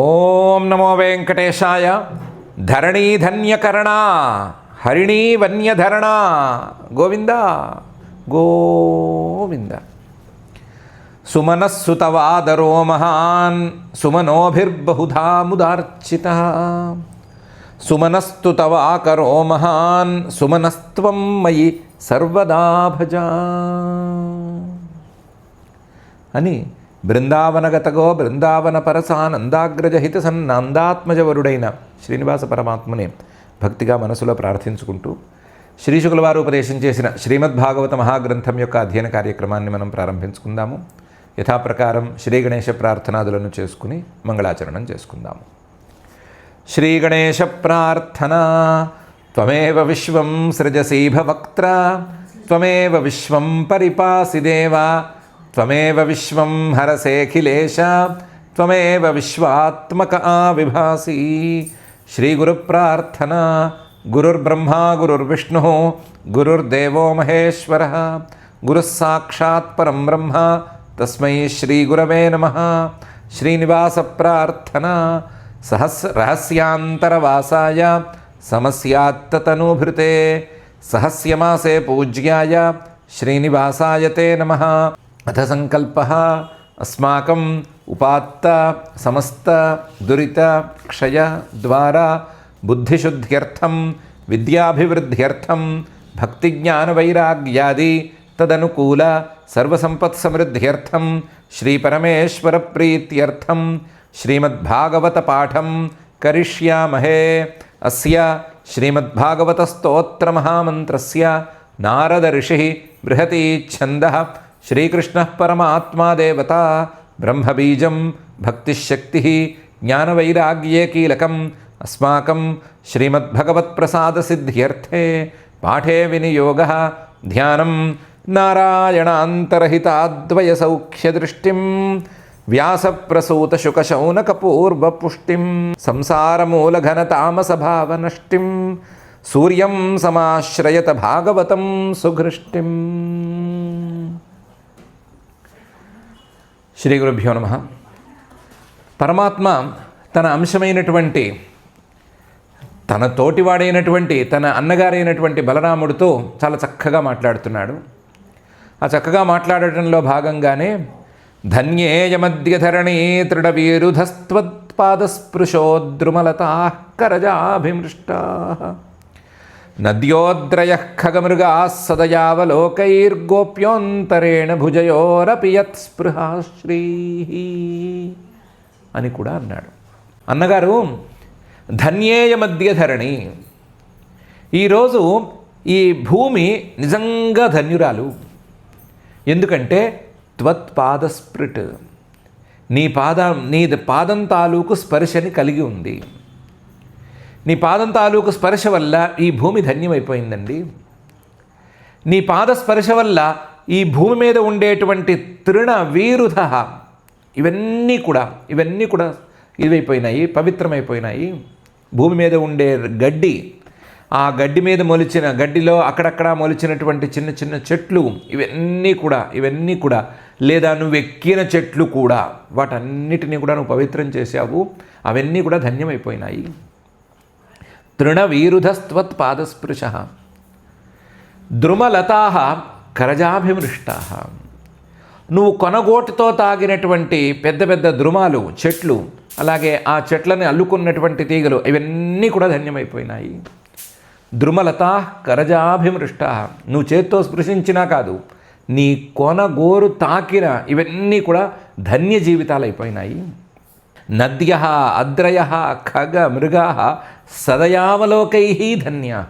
ఓం నమో వెంకటేశాయ. ధరణీధన్యకరణ హరిణీ వన్యధరణ గోవింద గోవింద. సుమనస్సుతవాదరో మహాన్ సుమనోభిర్బహుధా ముదార్చితః. సుమనస్తు తవాకరో మహాన్ సుమనస్త్వం మయి సర్వదా భజా అని బృందావనగతగో బృందావన పరసానందాగ్రజహిత సన్నాందాత్మజవరుడైన శ్రీనివాస పరమాత్మని భక్తిగా మనసులో ప్రార్థించుకుంటూ శ్రీశుకుల వారు ఉపదేశం చేసిన శ్రీమద్భాగవత మహాగ్రంథం యొక్క అధ్యయన కార్యక్రమాన్ని మనం ప్రారంభించుకుందాము. యథాప్రకారం శ్రీ గణేశ ప్రార్థనాదులను చేసుకుని మంగళాచరణం చేసుకుందాము. శ్రీ గణేశ ప్రార్థన. త్వమేవ విశ్వం సృజసి భవక్త్ర త్వమేవ విశ్వం పరిపాసి దేవా త్వమేవ విశ్వం హరసేఖిలేశ త్వమేవ విశ్వాత్మక ఆవిభాసి. శ్రీ గురు ప్రార్థన. గురుర్బ్రహ్మా గురుర్విష్ణుః గురుర్దేవో మహేశ్వరః గురుః సాక్షాత్ పరం బ్రహ్మ తస్మై శ్రీ గురవే నమః. శ్రీనివాస ప్రార్థన. రహస్యాంతరవాసాయ సమస్యాత్తతనూభృతే సహస్యమాసే పూజ్యాయ శ్రీనివాసాయ తే నమః. అథ సంకల్పః అస్మాకం ఉపాత్త సమస్త దురిత క్షయ ద్వారా బుద్ధిశుద్ధ్యర్థం విద్యాభివృద్ధ్యర్థం భక్తిజ్ఞానవైరాగ్యాది తదనుకూల సర్వసంపత్సమృద్ధ్యర్థం శ్రీపరమేశ్వర ప్రీత్యర్థం శ్రీమద్భాగవత పాఠం కరిష్యామహే. అస్య శ్రీమద్భాగవత స్తోత్ర మహామంత్రస్య నారద ఋషి బృహతి ఛందః శ్రీకృష్ణ పరమాత్మా దేవత బ్రహ్మబీజం భక్తిశక్తి జ్ఞానవైరాగ్యే కీలకం అస్మాకం శ్రీమద్భగవత్ప్రసాదసిద్ధ్యర్థే పాఠే వినియోగః ధ్యానం నారాయణాంతరహితాద్వయసౌఖ్యదృష్టిం వ్యాసప్రసూతశుకశౌనకపూర్వపుష్టిం సంసారమూలఘనతామసభావనష్టిం సూర్యం సమాశ్రయత భాగవతం సుఘృష్టిం. శ్రీ గురుభ్యో నమః. పరమాత్మ తన అంశమైనటువంటి తన తోటివాడైనటువంటి తన అన్నగారైనటువంటి బలరాముడితో చాలా చక్కగా మాట్లాడుతున్నాడు. ఆ చక్కగా మాట్లాడటంలో భాగంగానే ధన్యేయమద్యధరణీ తృఢవీరుధస్త్వత్పాదస్పృశోద్రుమలతాః కరజాభిమృష్టాః నద్యోద్రయః ఖగమృగాः సదయావలోకైర్గోప్యోంతరేణ భుజయోరపి యత్స్పృహాశ్రీః అని కూడా అన్నాడు. అన్నగారు ధన్యేయమద్య ధరణి, ఈరోజు ఈ భూమి నిజంగా ధన్యురాలు. ఎందుకంటే త్వత్పాదస్పృట్, నీ పాదం తాలూకు స్పర్శని కలిగి ఉంది. నీ పాదం తాలూకు స్పర్శ వల్ల ఈ భూమి ధన్యమైపోయిందండి. నీ పాద స్పర్శ వల్ల ఈ భూమి మీద ఉండేటువంటి తృణ వీరుధ ఇవన్నీ కూడా ఇవైపోయినాయి, పవిత్రమైపోయినాయి. భూమి మీద ఉండే గడ్డి, ఆ గడ్డి మీద మొలిచిన గడ్డిలో అక్కడక్కడ మొలిచినటువంటి చిన్న చిన్న చెట్లు ఇవన్నీ కూడా లేదా నువ్వు ఎక్కిన చెట్లు కూడా వాటన్నిటినీ కూడా నువ్వు పవిత్రం చేశావు. అవన్నీ కూడా ధన్యమైపోయినాయి. తృణవీరుధస్త్వత్పాదస్పృశ ద్రుమలతాః కరజాభిమృష్టాః, నువ్వు కొనగోటుతో తాగినటువంటి పెద్ద పెద్ద ద్రుమాలు చెట్లు, అలాగే ఆ చెట్లని అల్లుకున్నటువంటి తీగలు ఇవన్నీ కూడా ధన్యమైపోయినాయి. ద్రుమలతాః కరజాభిమృష్టాః, నువ్వు చేత్తో స్పృశించినా కాదు, నీ కొనగోరు తాకిన ఇవన్నీ కూడా ధన్య జీవితాలు అయిపోయినాయి. నద్యః అద్రయః ఖగ మృగాః సదయావలోకైః ధన్యాః,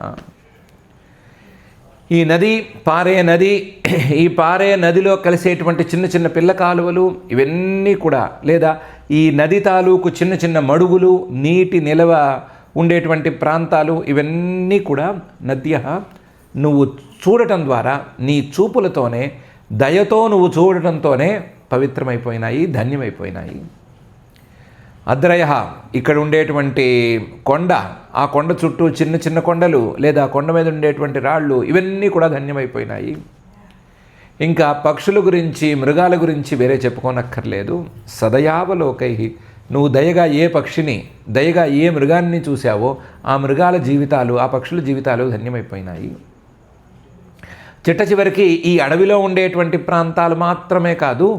ఈ పారే నదిలో కలిసేటువంటి చిన్న చిన్న పిల్ల కాలువలు ఇవన్నీ కూడా, లేదా ఈ నది తాలూకు చిన్న చిన్న మడుగులు, నీటి నిలవ ఉండేటువంటి ప్రాంతాలు ఇవన్నీ కూడా నద్యః, నువ్వు చూడటం ద్వారా నీ చూపులతోనే దయతో నువ్వు చూడటంతోనే పవిత్రమైపోయినాయి, ధన్యమైపోయినాయి. అద్రయ, ఇక్కడ ఉండేటువంటి కొండ, ఆ కొండ చుట్టూ చిన్న చిన్న కొండలు లేదా కొండ మీద ఉండేటువంటి రాళ్ళు ఇవన్నీ కూడా ధన్యమైపోయినాయి. ఇంకా పక్షుల గురించి మృగాల గురించి వేరే చెప్పుకోనక్కర్లేదు. సదయావలోకై నువ్వు దయగా ఏ పక్షిని, దయగా ఏ మృగాన్ని చూసావో ఆ మృగాల జీవితాలు, ఆ పక్షుల జీవితాలు ధన్యమైపోయినాయి. చిట్ట చివరికి ఈ అడవిలో ఉండేటువంటి ప్రాంతాలు మాత్రమే కాదు,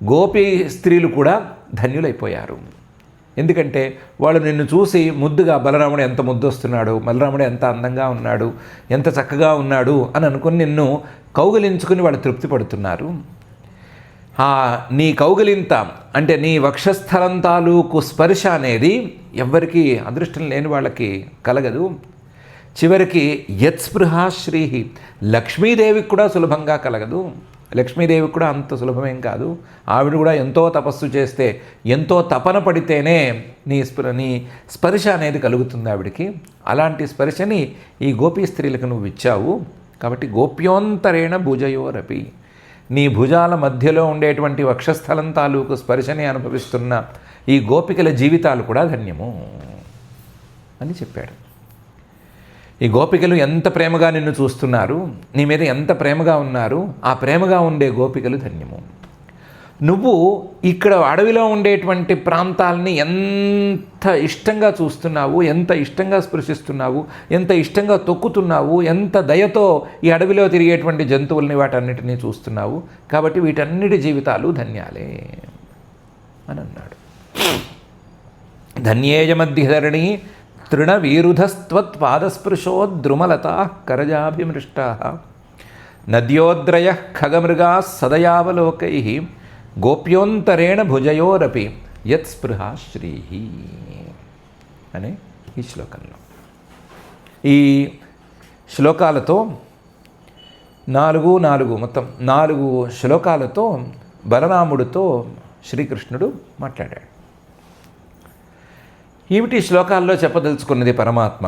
గోపీ స్త్రీలు కూడా ధన్యులైపోయారు. ఎందుకంటే వాళ్ళు నిన్ను చూసి ముద్దుగా బలరాముడు ఎంత ముద్దొస్తున్నాడు, బలరాముడు ఎంత అందంగా ఉన్నాడు, ఎంత చక్కగా ఉన్నాడు అని అనుకుని నిన్ను కౌగిలించుకుని వాళ్ళు తృప్తి పడుతున్నారు. నీ కౌగిలింత అంటే నీ వక్షస్థలం తాలూకు స్పర్శ అనేది ఎవ్వరికీ అదృష్టం లేని వాళ్ళకి కలగదు. చివరికి యత్స్పృహా శ్రీహి, లక్ష్మీదేవికి కూడా సులభంగా కలగదు. లక్ష్మీదేవికి కూడా అంత సులభమేం కాదు. ఆవిడ కూడా ఎంతో తపస్సు చేస్తే, ఎంతో తపన పడితేనే నీ స్పర్శ అనేది కలుగుతుంది ఆవిడికి. అలాంటి స్పర్శని ఈ గోపీ స్త్రీలకు నువ్వు ఇచ్చావు. కాబట్టి గోప్యోంతరేణ భుజయోరపి, నీ భుజాల మధ్యలో ఉండేటువంటి వక్షస్థలం తాలూకు స్పర్శని అనుభవిస్తున్న ఈ గోపికల జీవితాలు కూడా ధన్యము అని చెప్పాడు. ఈ గోపికలు ఎంత ప్రేమగా నిన్ను చూస్తున్నారు, నీ మీద ఎంత ప్రేమగా ఉన్నారు, ఆ ప్రేమగా ఉండే గోపికలు ధన్యము. నువ్వు ఇక్కడ అడవిలో ఉండేటువంటి ప్రాంతాలని ఎంత ఇష్టంగా చూస్తున్నావు, ఎంత ఇష్టంగా స్పృశిస్తున్నావు, ఎంత ఇష్టంగా తొక్కుతున్నావు, ఎంత దయతో ఈ అడవిలో తిరిగేటువంటి జంతువుల్ని వాటన్నిటినీ చూస్తున్నావు. కాబట్టి వీటన్నిటి జీవితాలు ధన్యాలే అని అన్నాడు. ధన్యేయమధ్యధరణి తృణవీరుధస్త్వత్పాదస్పృశో ద్రుమలతా కరజాభిమృష్టా నద్యోద్రయ ఖగమృగా సదయావలోకై గోప్యోంతరేణ భుజయోరపి యత్స్పృహా శ్రీ అనే ఈ శ్లోకంలో, ఈ శ్లోకాలతో మొత్తం 4 శ్లోకాలతో బలరాముడితో శ్రీకృష్ణుడు మాట్లాడాడు. ఏమిటి శ్లోకాల్లో చెప్పదలుచుకున్నది పరమాత్మ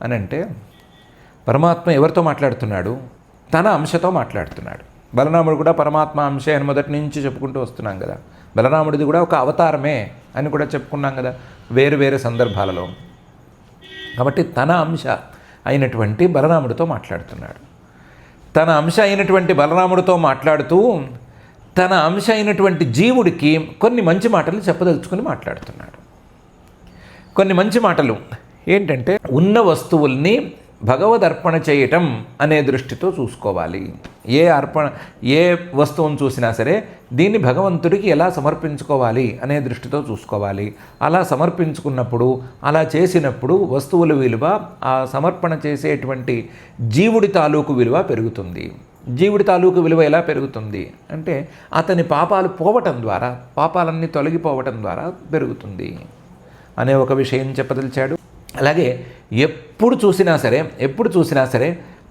అని అంటే, పరమాత్మ ఎవరితో మాట్లాడుతున్నాడు? తన అంశతో మాట్లాడుతున్నాడు. బలరాముడు కూడా పరమాత్మ అంశే అని మొదటి నుంచి చెప్పుకుంటూ వస్తున్నాం కదా. బలరాముడిది కూడా ఒక అవతారమే అని కూడా చెప్పుకున్నాం కదా వేరు వేరు సందర్భాలలో. కాబట్టి తన అంశ అయినటువంటి బలరాముడితో మాట్లాడుతున్నాడు. తన అంశ అయినటువంటి బలరాముడితో మాట్లాడుతూ తన అంశ అయినటువంటి జీవుడికి కొన్ని మంచి మాటలు చెప్పదలుచుకుని మాట్లాడుతున్నాడు. కొన్ని మంచి మాటలు ఏంటంటే, ఉన్న వస్తువుల్ని భగవదర్పణ చేయటం అనే దృష్టితో చూసుకోవాలి. ఏ వస్తువును చూసినా సరే దీన్ని భగవంతుడికి ఎలా సమర్పించుకోవాలి అనే దృష్టితో చూసుకోవాలి. అలా సమర్పించుకున్నప్పుడు, అలా చేసినప్పుడు వస్తువుల విలువ, ఆ సమర్పణ చేసేటువంటి జీవుడి తాలూకు విలువ పెరుగుతుంది. జీవుడి తాలూకు విలువ ఎలా పెరుగుతుంది అంటే, అతని పాపాలు పోవటం ద్వారా, పాపాలన్నీ తొలగిపోవటం ద్వారా పెరుగుతుంది అనే ఒక విషయం చెప్పదలిచాడు. అలాగే ఎప్పుడు చూసినా సరే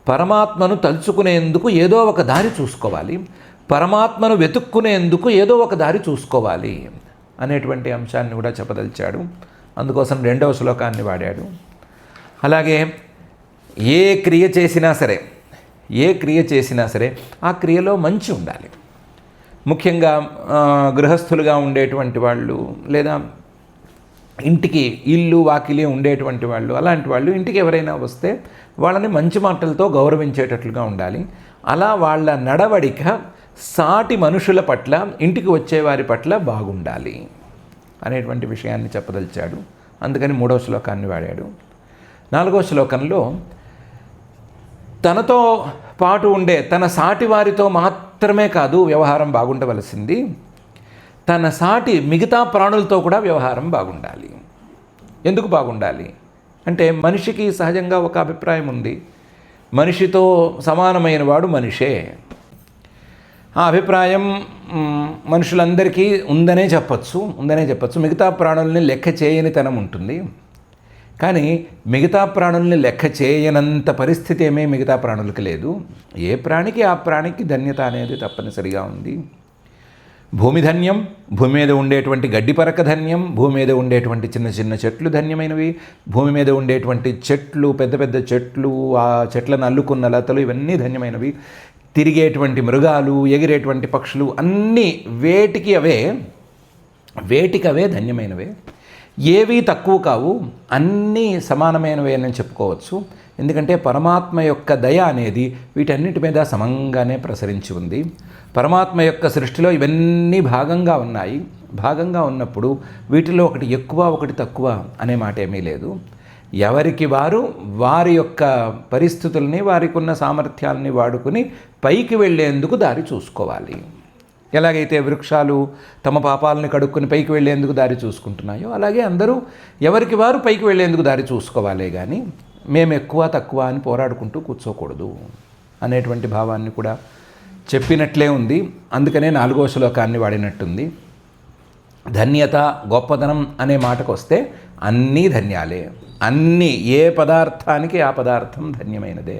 పరమాత్మను తలుచుకునేందుకు ఏదో ఒక దారి చూసుకోవాలి, పరమాత్మను వెతుక్కునేందుకు ఏదో ఒక దారి చూసుకోవాలి అనేటువంటి అంశాన్ని కూడా చెప్పదలిచాడు. అందుకోసం 2వ శ్లోకాన్ని వాడాడు. అలాగే ఏ క్రియ చేసినా సరే ఆ క్రియలో మంచి ఉండాలి. ముఖ్యంగా గృహస్థులుగా ఉండేటువంటి వాళ్ళు, లేదా ఇంటికి ఇల్లు వాకిలి ఉండేటువంటి వాళ్ళు, అలాంటి వాళ్ళు ఇంటికి ఎవరైనా వస్తే వాళ్ళని మంచి మాటలతో గౌరవించేటట్లుగా ఉండాలి. అలా వాళ్ళ నడవడిక సాటి మనుషుల పట్ల, ఇంటికి వచ్చేవారి పట్ల బాగుండాలి అనేటువంటి విషయాన్ని చెప్పదలిచాడు. అందుకని 3వ శ్లోకాన్ని వాడాడు. 4వ శ్లోకంలో తనతో పాటు ఉండే తన సాటి వారితో మాత్రమే కాదు వ్యవహారం బాగుండవలసింది, తన సాటి మిగతా ప్రాణులతో కూడా వ్యవహారం బాగుండాలి. ఎందుకు బాగుండాలి అంటే, మనిషికి సహజంగా ఒక అభిప్రాయం ఉంది, మనిషితో సమానమైన వాడు మనిషే. ఆ అభిప్రాయం మనుషులందరికీ ఉందనే చెప్పచ్చు. మిగతా ప్రాణుల్ని లెక్క చేయని తనం ఉంటుంది. కానీ మిగతా ప్రాణుల్ని లెక్క చేయనంత పరిస్థితి ఏమీ మిగతా ప్రాణులకి లేదు. ఏ ప్రాణికి ఆ ప్రాణికి ధన్యత అనేది తప్పనిసరిగా ఉంది. భూమి ధన్యం, భూమి మీద ఉండేటువంటి గడ్డి పరక ధన్యం, భూమి మీద ఉండేటువంటి చిన్న చిన్న చెట్లు ధన్యమైనవి, భూమి మీద ఉండేటువంటి చెట్లు, పెద్ద పెద్ద చెట్లు, ఆ చెట్లను అల్లుకున్న లతలు, ఇవన్నీ ధన్యమైనవి. తిరిగేటువంటి మృగాలు, ఎగిరేటువంటి పక్షులు అన్నీ వేటికవే ధన్యమైనవే. ఏవీ తక్కువ కావు, అన్నీ సమానమైనవే అని చెప్పుకోవచ్చు. ఎందుకంటే పరమాత్మ యొక్క దయ అనేది వీటన్నిటి మీద సమంగానే ప్రసరించి ఉంది. పరమాత్మ యొక్క సృష్టిలో ఇవన్నీ భాగంగా ఉన్నాయి. భాగంగా ఉన్నప్పుడు వీటిలో ఒకటి ఎక్కువ ఒకటి తక్కువ అనే మాట ఏమీ లేదు. ఎవరికి వారు వారి యొక్క పరిస్థితుల్ని, వారికి ఉన్న సామర్థ్యాలని వాడుకుని పైకి వెళ్ళేందుకు దారి చూసుకోవాలి. ఎలాగైతే వృక్షాలు తమ పాపాలని కడుక్కొని పైకి వెళ్ళేందుకు దారి చూసుకుంటున్నాయో, అలాగే అందరూ ఎవరికి వారు పైకి వెళ్ళేందుకు దారి చూసుకోవాలే కానీ మేము ఎక్కువ తక్కువ అని పోరాడుకుంటూ కూర్చోకూడదు అనేటువంటి భావాన్ని కూడా చెప్పినట్లే ఉంది. అందుకనే 4వ శ్లోకాన్ని వాడినట్టుంది. ధన్యత, గొప్పదనం అనే మాటకు వస్తే అన్నీ ధన్యాలే. అన్నీ, ఏ పదార్థానికి ఆ పదార్థం ధన్యమైనదే.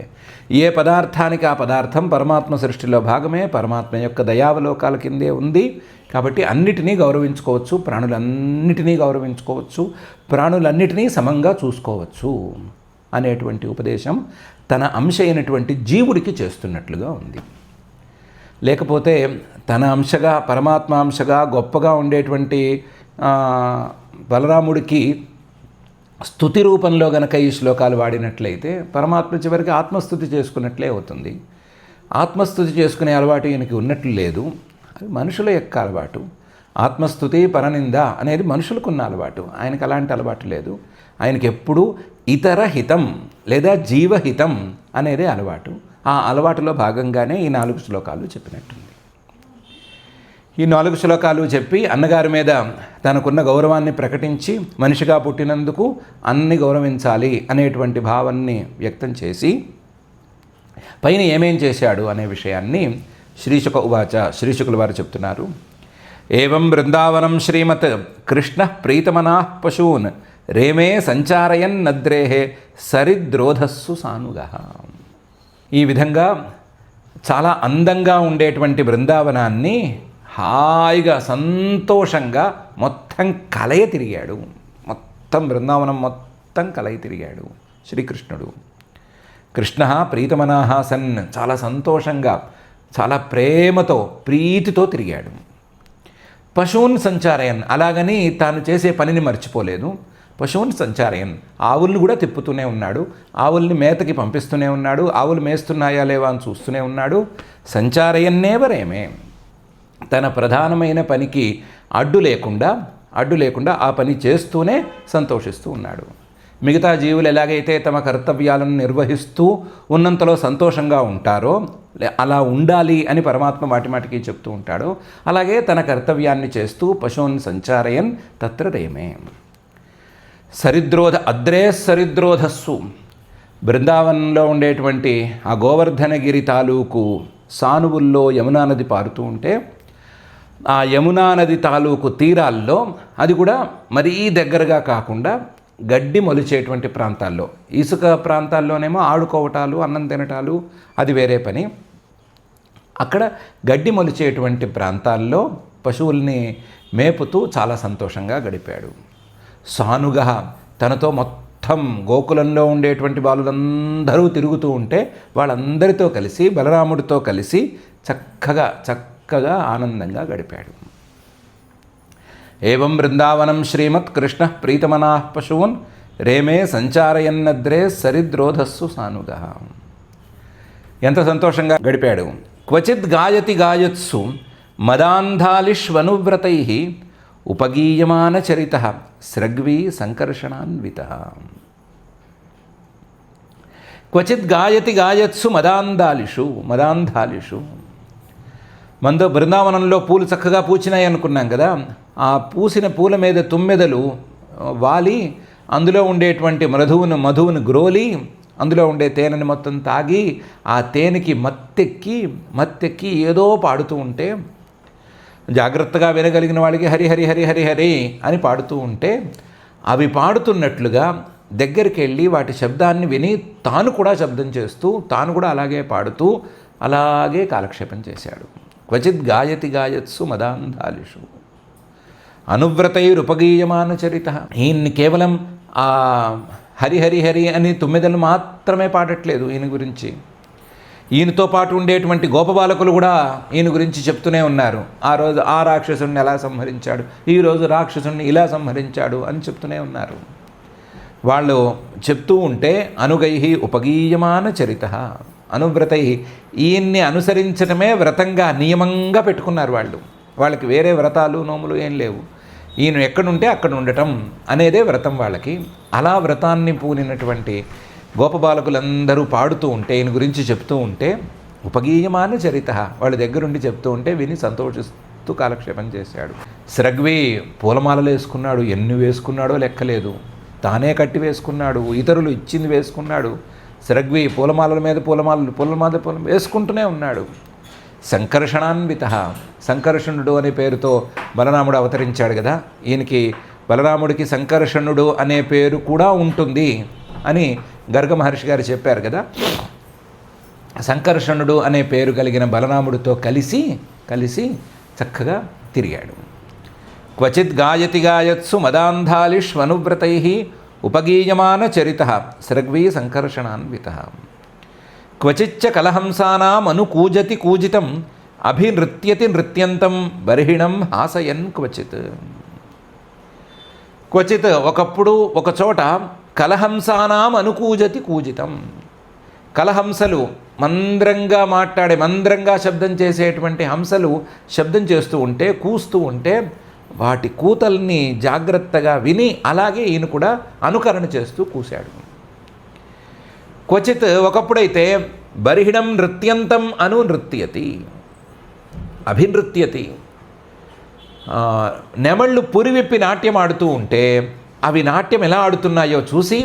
ఏ పదార్థానికి ఆ పదార్థం పరమాత్మ సృష్టిలో భాగమే, పరమాత్మ యొక్క దయావలోకాల కిందే ఉంది. కాబట్టి అన్నిటినీ గౌరవించుకోవచ్చు, ప్రాణులన్నిటినీ గౌరవించుకోవచ్చు, ప్రాణులన్నిటినీ సమంగా చూసుకోవచ్చు అనేటువంటి ఉపదేశం తన అంశ అయినటువంటి జీవుడికి చేస్తున్నట్లుగా ఉంది. లేకపోతే తన అంశగా, పరమాత్మ అంశగా గొప్పగా ఉండేటువంటి బలరాముడికి స్తుతి రూపంలో గనక ఈ శ్లోకాలు వాడినట్లయితే పరమాత్మ చివరికి ఆత్మస్తుతి చేసుకున్నట్లే అవుతుంది. ఆత్మస్తుతి చేసుకునే అలవాటు ఈయనకి ఉన్నట్లు లేదు. అది మనుషుల యొక్క అలవాటు. ఆత్మస్తుతి, పరనింద అనేది మనుషులకున్న అలవాటు. ఆయనకు అలాంటి అలవాటు లేదు. ఆయనకి ఎప్పుడూ ఇతర హితం లేదా జీవహితం అనేదే అలవాటు. ఆ అలవాటులో భాగంగానే ఈ 4 శ్లోకాలు చెప్పినట్టుంది. ఈ 4 శ్లోకాలు చెప్పి అన్నగారి మీద తనకున్న గౌరవాన్ని ప్రకటించి మనిషిగా పుట్టినందుకు అన్ని గౌరవించాలి అనేటువంటి భావాన్ని వ్యక్తం చేసి పైన ఏమేం చేశాడు అనే విషయాన్ని శ్రీశుక ఉవాచ, శ్రీశుకుల వారు చెప్తున్నారు. ఏవం బృందావనం శ్రీమత్ కృష్ణ ప్రీతమనా పశూన్ రేమే సంచారయన్ నద్రేహే సరిద్రోధస్సు సానుగా. ఈ విధంగా చాలా అందంగా ఉండేటువంటి బృందావనాన్ని హాయిగా సంతోషంగా మొత్తం కలయ తిరిగాడు. మొత్తం బృందావనం మొత్తం కలయ తిరిగాడు శ్రీకృష్ణుడు. కృష్ణ ప్రీతమనాహ సన్, చాలా సంతోషంగా, చాలా ప్రేమతో, ప్రీతితో తిరిగాడు. పశువున్ సంచారయన్, అలాగని తాను చేసే పనిని మర్చిపోలేదు. పశువుని సంచారయన్, ఆవుల్ని కూడా తిప్పుతూనే ఉన్నాడు. ఆవుల్ని మేతకి పంపిస్తూనే ఉన్నాడు. ఆవులు మేస్తున్నాయా లేవా అని చూస్తూనే ఉన్నాడు. సంచారయన్నేవరేమే, తన ప్రధానమైన పనికి అడ్డు లేకుండా ఆ పని చేస్తూనే సంతోషిస్తూ ఉన్నాడు. మిగతా జీవులు ఎలాగైతే తమ కర్తవ్యాలను నిర్వహిస్తూ ఉన్నంతలో సంతోషంగా ఉంటారో, అలా ఉండాలి అని పరమాత్మ మాటిమాటికి చెప్తూ ఉంటాడు. అలాగే తన కర్తవ్యాన్ని చేస్తూ పశువుని సంచారయన్ తత్ర రేమే. అద్రే సరిద్రోధస్సు, బృందావనంలో ఉండేటువంటి ఆ గోవర్ధనగిరి తాలూకు సానువుల్లో యమునా నది పారుతూ ఉంటే ఆ యమునా నది తాలూకు తీరాల్లో, అది కూడా మరీ దగ్గరగా కాకుండా గడ్డి మొలిచేటువంటి ప్రాంతాల్లో, ఇసుక ప్రాంతాల్లోనేమో ఆడుకోవటాలు, అన్నం తినటాలు అది వేరే పని. అక్కడ గడ్డి మొలిచేటువంటి ప్రాంతాల్లో పశువుల్ని మేపుతూ చాలా సంతోషంగా గడిపాడు. సానుగా, తనతో మొత్తం గోకులంలో ఉండేటువంటి వాళ్ళందరూ తిరుగుతూ ఉంటే వాళ్ళందరితో కలిసి, బలరాముడితో కలిసి చక్కగా ఆనందంగా గడిపాడు. ఏవం బృందావనం శ్రీమత్ కృష్ణ ప్రీతమనా పశూన్ రేమే సంచారయన్నద్రే సరిద్రోధస్సు సానుగా. ఎంత సంతోషంగా గడిపాడు. క్వచిత్ గాయత్సు మదాంధాలిష్వనువ్రతై ఉపగీయమాన చరిత స్రగ్వీ సంకర్షణాన్విత. క్వచిత్ గాయత్సు మదాంధాలిషు. బృందావనంలో పూలు చక్కగా పూచినాయి అనుకున్నాం కదా, ఆ పూసిన పూల మీద తుమ్మెదలు వాలి అందులో ఉండేటువంటి మధువును గ్రోలి అందులో ఉండే తేనెని మొత్తం తాగి ఆ తేనెకి మత్తెక్కి ఏదో పాడుతూ ఉంటే, జాగ్రత్తగా వినగలిగిన వాళ్ళకి హరి హరి హరి హరి హరి అని పాడుతూ ఉంటే, అవి పాడుతున్నట్లుగా దగ్గరికి వెళ్ళి వాటి శబ్దాన్ని విని తాను కూడా శబ్దం చేస్తూ, తాను కూడా అలాగే పాడుతూ అలాగే కాలక్షేపం చేశాడు. క్వచిత్ గాయత్సు మదాంధాలిషు అనువ్రతైరుపగీయమాన చరిత. ఈయన్ని కేవలం ఆ హరి హరి హరి అని తుమ్మెదలు మాత్రమే పాడట్లేదు ఈయన గురించి. ఈయనతో పాటు ఉండేటువంటి గోపబాలకులు కూడా ఈయన గురించి చెప్తూనే ఉన్నారు. ఆ రోజు ఆ రాక్షసుడిని ఎలా సంహరించాడు, ఈరోజు రాక్షసుడిని ఇలా సంహరించాడు అని చెప్తూనే ఉన్నారు. వాళ్ళు చెప్తూ ఉంటే అనుగై ఉపగీయమాన చరిత అనువ్రతై, ఈయన్ని అనుసరించడమే వ్రతంగా నియమంగా పెట్టుకున్నారు వాళ్ళు. వాళ్ళకి వేరే వ్రతాలు నోములు ఏం లేవు. ఈయన ఎక్కడుంటే అక్కడ ఉండటం అనేదే వ్రతం వాళ్ళకి. అలా వ్రతాన్ని పూనినటువంటి గోపబాలకులందరూ పాడుతూ ఉంటే, ఈయన గురించి చెప్తూ ఉంటే ఉపగీయమాన చరిత, వాళ్ళ దగ్గరుండి చెప్తూ ఉంటే విని సంతోషిస్తూ కాలక్షేపం చేశాడు. స్రగ్వి పూలమాలలు వేసుకున్నాడు, ఎన్ని వేసుకున్నాడో లెక్కలేదు. తానే కట్టి వేసుకున్నాడు, ఇతరులు ఇచ్చింది వేసుకున్నాడు. స్రగ్వి పూలమాలల మీద పూలమాల వేసుకుంటూనే ఉన్నాడు. సంకర్షణాన్విత, సంకర్షణుడు అనే పేరుతో బలరాముడు అవతరించాడు కదా, ఈయనకి బలరాముడికి సంకర్షణుడు అనే పేరు కూడా ఉంటుంది అని గర్గ మహర్షి గారు చెప్పారు కదా. సంకర్షణుడు అనే పేరు కలిగిన బలరాముడితో కలిసి చక్కగా తిరిగాడు. క్వచిత్ గాయతి గాయత్సు మదాంధాలిష్వనువ్రతై ఉపగీయమాన చరిత స్రగ్వీ సంకర్షణాన్విత. క్వచిచ్చ కలహంసానాం అనుకూజతి కూజితం అభినృత్యతి నృత్యంతం బర్హిణం హాసయన్ క్వచిత్. క్వచిత్ ఒకప్పుడు ఒకచోట కలహంసానాం అనుకూజతి కూజితం, కలహంసలు మంద్రంగా మాట్లాడే మంద్రంగా శబ్దం చేసేటువంటి హంసలు శబ్దం చేస్తూ ఉంటే, కూస్తూ ఉంటే వాటి కూతల్ని జాగ్రత్తగా విని అలాగే ఈయన కూడా అనుకరణ చేస్తూ కూశాడు. క్వచిత్ ఒకప్పుడైతే బర్హిణం నృత్యంతం అను నృత్యతి అభినృత్యతి, నెమళ్ళు పురివిప్పి నాట్యం ఆడుతూ ఉంటే అవి నాట్యం ఎలా ఆడుతున్నాయో చూసి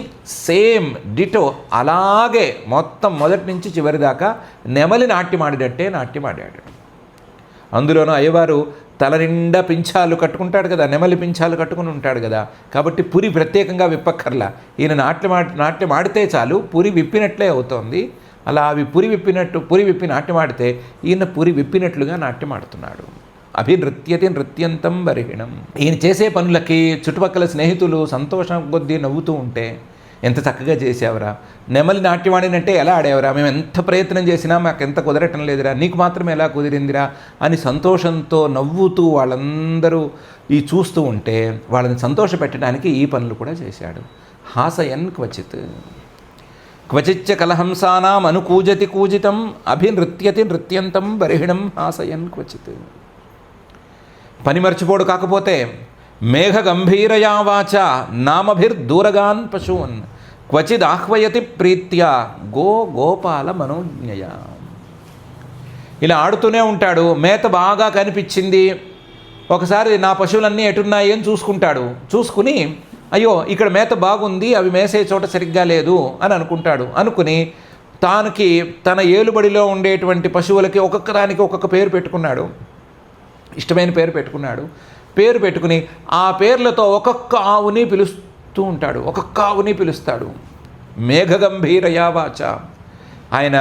సేమ్ డిటో అలాగే మొత్తం మొదటి నుంచి చివరి దాకా నెమలి నాట్యం ఆడినట్టే నాట్యం ఆడాడు. అందులోనూ అయ్యవారు తల నిండా పింఛాలు కట్టుకుంటాడు కదా, నెమలి పింఛాలు కట్టుకుని ఉంటాడు కదా, కాబట్టి పురి ప్రత్యేకంగా విప్పక్కర్లా. ఈయన నాట్యం ఆడితే చాలు పురి విప్పినట్లే అవుతోంది. అలా అవి పురి విప్పి నాట్యం ఆడితే ఈయన పురి విప్పినట్లుగా నాట్యం ఆడుతున్నాడు. అభినృత్యతి నృత్యంతం బర్హిణం. ఈయన చేసే పనులకి చుట్టుపక్కల స్నేహితులు సంతోషం కొద్దీ నవ్వుతూ ఉంటే, ఎంత చక్కగా చేసావురా, నెమలి నాట్యం ఆడినంటే ఎలా ఆడేవరా, మేము ఎంత ప్రయత్నం చేసినా మాకు ఎంత కుదరటం లేదురా, నీకు మాత్రం ఎలా కుదిరిందిరా అని సంతోషంతో నవ్వుతూ వాళ్ళందరూ ఈ చూస్తూ ఉంటే వాళ్ళని సంతోషపెట్టడానికి ఈ పనులు కూడా చేశాడు. హాసయన్ క్వచిత్. క్వచిచ్చ కలహంసానాం అనుకూజతి కూజితం అభినృత్యతి నృత్యంతం బర్హిణం హాసయన్ క్వచిత్. పని మర్చిపోడు కాకపోతే మేఘ గంభీరయా వాచ నామభిర్దూరగాన్ పశూన్ క్వచిద్ ఆహ్వయతి ప్రీత్యా గోపాల మనోజ్ఞయ. ఇలా ఆడుతూనే ఉంటాడు. మేత బాగా కనిపించింది, ఒకసారి నా పశువులన్నీ ఎటున్నాయి అని చూసుకుంటాడు. చూసుకుని అయ్యో ఇక్కడ మేత బాగుంది, అవి మేసే చోట సరిగ్గా లేదు అని అనుకుంటాడు. అనుకుని తన ఏలుబడిలో ఉండేటువంటి పశువులకి ఒక్కొక్కదానికి ఒక్కొక్క పేరు పెట్టుకున్నాడు, ఇష్టమైన పేరు పెట్టుకున్నాడు. పేరు పెట్టుకుని ఆ పేర్లతో ఒక్కొక్క ఆవుని పిలుస్తూ ఉంటాడు, ఒక్కొక్క ఆవుని పిలుస్తాడు. మేఘగంభీరయా వాచ, ఆయన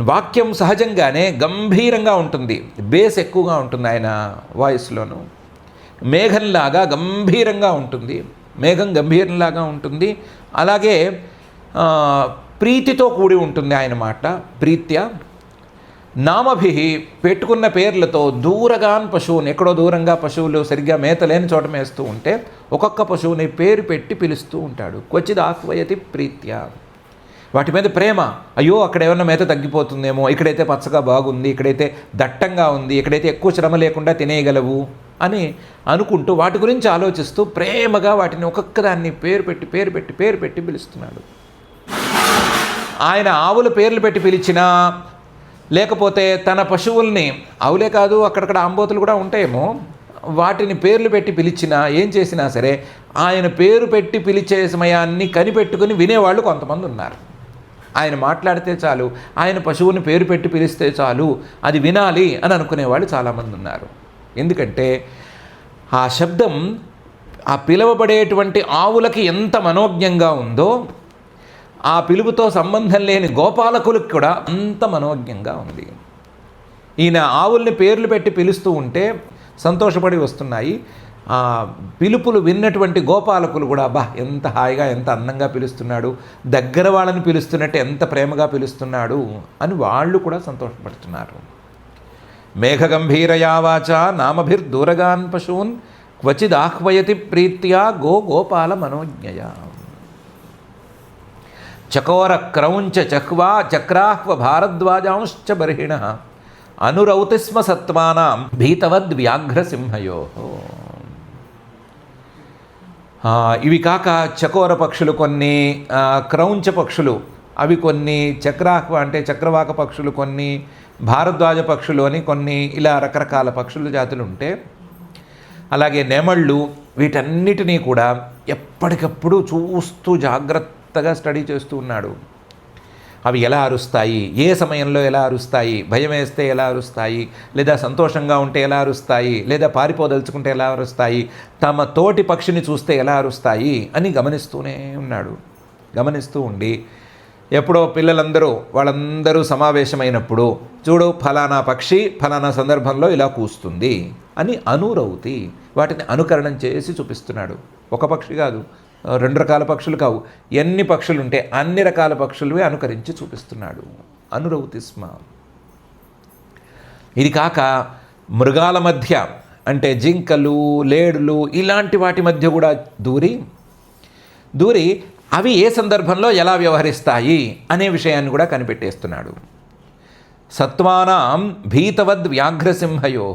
వాక్యం సహజంగానే గంభీరంగా ఉంటుంది, బేస్ ఎక్కువగా ఉంటుంది ఆయన వాయిస్లోను. మేఘంలాగా గంభీరంగా ఉంటుంది, మేఘం గంభీరంలాగా ఉంటుంది. అలాగే ప్రీతితో కూడి ఉంటుంది ఆయన మాట, ప్రీత్య. నామభి పెట్టుకున్న పేర్లతో దూరగాన్ పశువుని, ఎక్కడో దూరంగా పశువులు సరిగ్గా మేత లేని చోట మేస్తూ ఉంటే ఒక్కొక్క పశువుని పేరు పెట్టి పిలుస్తూ ఉంటాడు. క్వచిద్ ఆహ్వయతి ప్రీత్య, వాటి మీద ప్రేమ. అయ్యో అక్కడ ఏమన్నా మేత తగ్గిపోతుందేమో, ఇక్కడైతే పచ్చగా బాగుంది, ఇక్కడైతే దట్టంగా ఉంది, ఇక్కడైతే ఎక్కువ శ్రమ లేకుండా తినేయగలవు అని అనుకుంటూ వాటి గురించి ఆలోచిస్తూ ప్రేమగా వాటిని ఒక్కొక్కదాన్ని పేరు పెట్టి పిలుస్తున్నాడు. ఆయన ఆవుల పేర్లు పెట్టి పిలిచినా, లేకపోతే తన పశువుల్ని, ఆవులే కాదు అక్కడక్కడ ఆంబోతులు కూడా ఉంటాయేమో, వాటిని పేర్లు పెట్టి పిలిచినా ఏం చేసినా సరే ఆయన పేరు పెట్టి పిలిచే సమయాన్ని కనిపెట్టుకుని వినేవాళ్ళు కొంతమంది ఉన్నారు. ఆయన మాట్లాడితే చాలు, ఆయన పశువుని పేరు పెట్టి పిలిస్తే చాలు అది వినాలి అని అనుకునేవాళ్ళు చాలామంది ఉన్నారు. ఎందుకంటే ఆ శబ్దం ఆ పిలువబడేటువంటి ఆవులకి ఎంత మనోజ్ఞంగా ఉందో ఆ పిలుపుతో సంబంధం లేని గోపాలకులకు కూడా అంత మనోజ్ఞంగా ఉంది. ఈయన ఆవుల్ని పేర్లు పెట్టి పిలుస్తూ ఉంటే సంతోషపడి వస్తున్నాయి. ఆ పిలుపులు విన్నటువంటి గోపాలకులు కూడా బా ఎంత హాయిగా ఎంత అందంగా పిలుస్తున్నాడు, దగ్గర వాళ్ళని పిలుస్తున్నట్టు ఎంత ప్రేమగా పిలుస్తున్నాడు అని వాళ్ళు కూడా సంతోషపడుతున్నారు. మేఘగంభీరయా వాచ నామభిర్దూరగాన్ పశూన్ క్వచిద్ ఆహ్వయతి ప్రీత్యా గోపాల మనోజ్ఞయ. చకోర క్రౌంచ చక్వా చక్రాహ్వ భారద్వాజాంశ్చ బర్హిణ అనురౌతి స్మ సత్వానాం భీతవద్ వ్యాఘ్రసింహయో. ఇవి కాక చకోర పక్షులు కొన్ని, క్రౌంచ పక్షులు అవి కొన్ని, చక్రాహ్వ అంటే చక్రవాక పక్షులు కొన్ని, భారద్వాజ పక్షులు అని కొన్ని, ఇలా రకరకాల పక్షుల జాతులు ఉంటే, అలాగే నెమళ్ళు, వీటన్నిటినీ కూడా ఎప్పటికప్పుడు చూస్తూ జాగ్రత్తగా స్టడీ చేస్తూ ఉన్నాడు. అవి ఎలా అరుస్తాయి, ఏ సమయంలో ఎలా అరుస్తాయి, భయం వేస్తే ఎలా అరుస్తాయి, లేదా సంతోషంగా ఉంటే ఎలా అరుస్తాయి, లేదా పారిపోదలుచుకుంటే ఎలా అరుస్తాయి, తమ తోటి పక్షిని చూస్తే ఎలా అరుస్తాయి అని గమనిస్తూనే ఉన్నాడు. గమనిస్తూ ఉండి ఎప్పుడో వాళ్ళందరూ సమావేశమైనప్పుడు, చూడు ఫలానా పక్షి ఫలానా సందర్భంలో ఇలా కూస్తుంది అని అనురౌతి, వాటిని అనుకరణం చేసి చూపిస్తున్నాడు. ఒక పక్షి కాదు, 2 రకాల పక్షులు కావు, ఎన్ని పక్షులు ఉంటే అన్ని రకాల పక్షులవే అనుకరించి చూపిస్తున్నాడు. అనురౌతి స్మ. ఇది కాక మృగాల మధ్య అంటే జింకలు, లేడులు ఇలాంటి వాటి మధ్య కూడా దూరి అవి ఏ సందర్భంలో ఎలా వ్యవహరిస్తాయి అనే విషయాన్ని కూడా కనిపెట్టేస్తున్నాడు. సత్వానాం భీతవద్ వ్యాఘ్రసింహయో.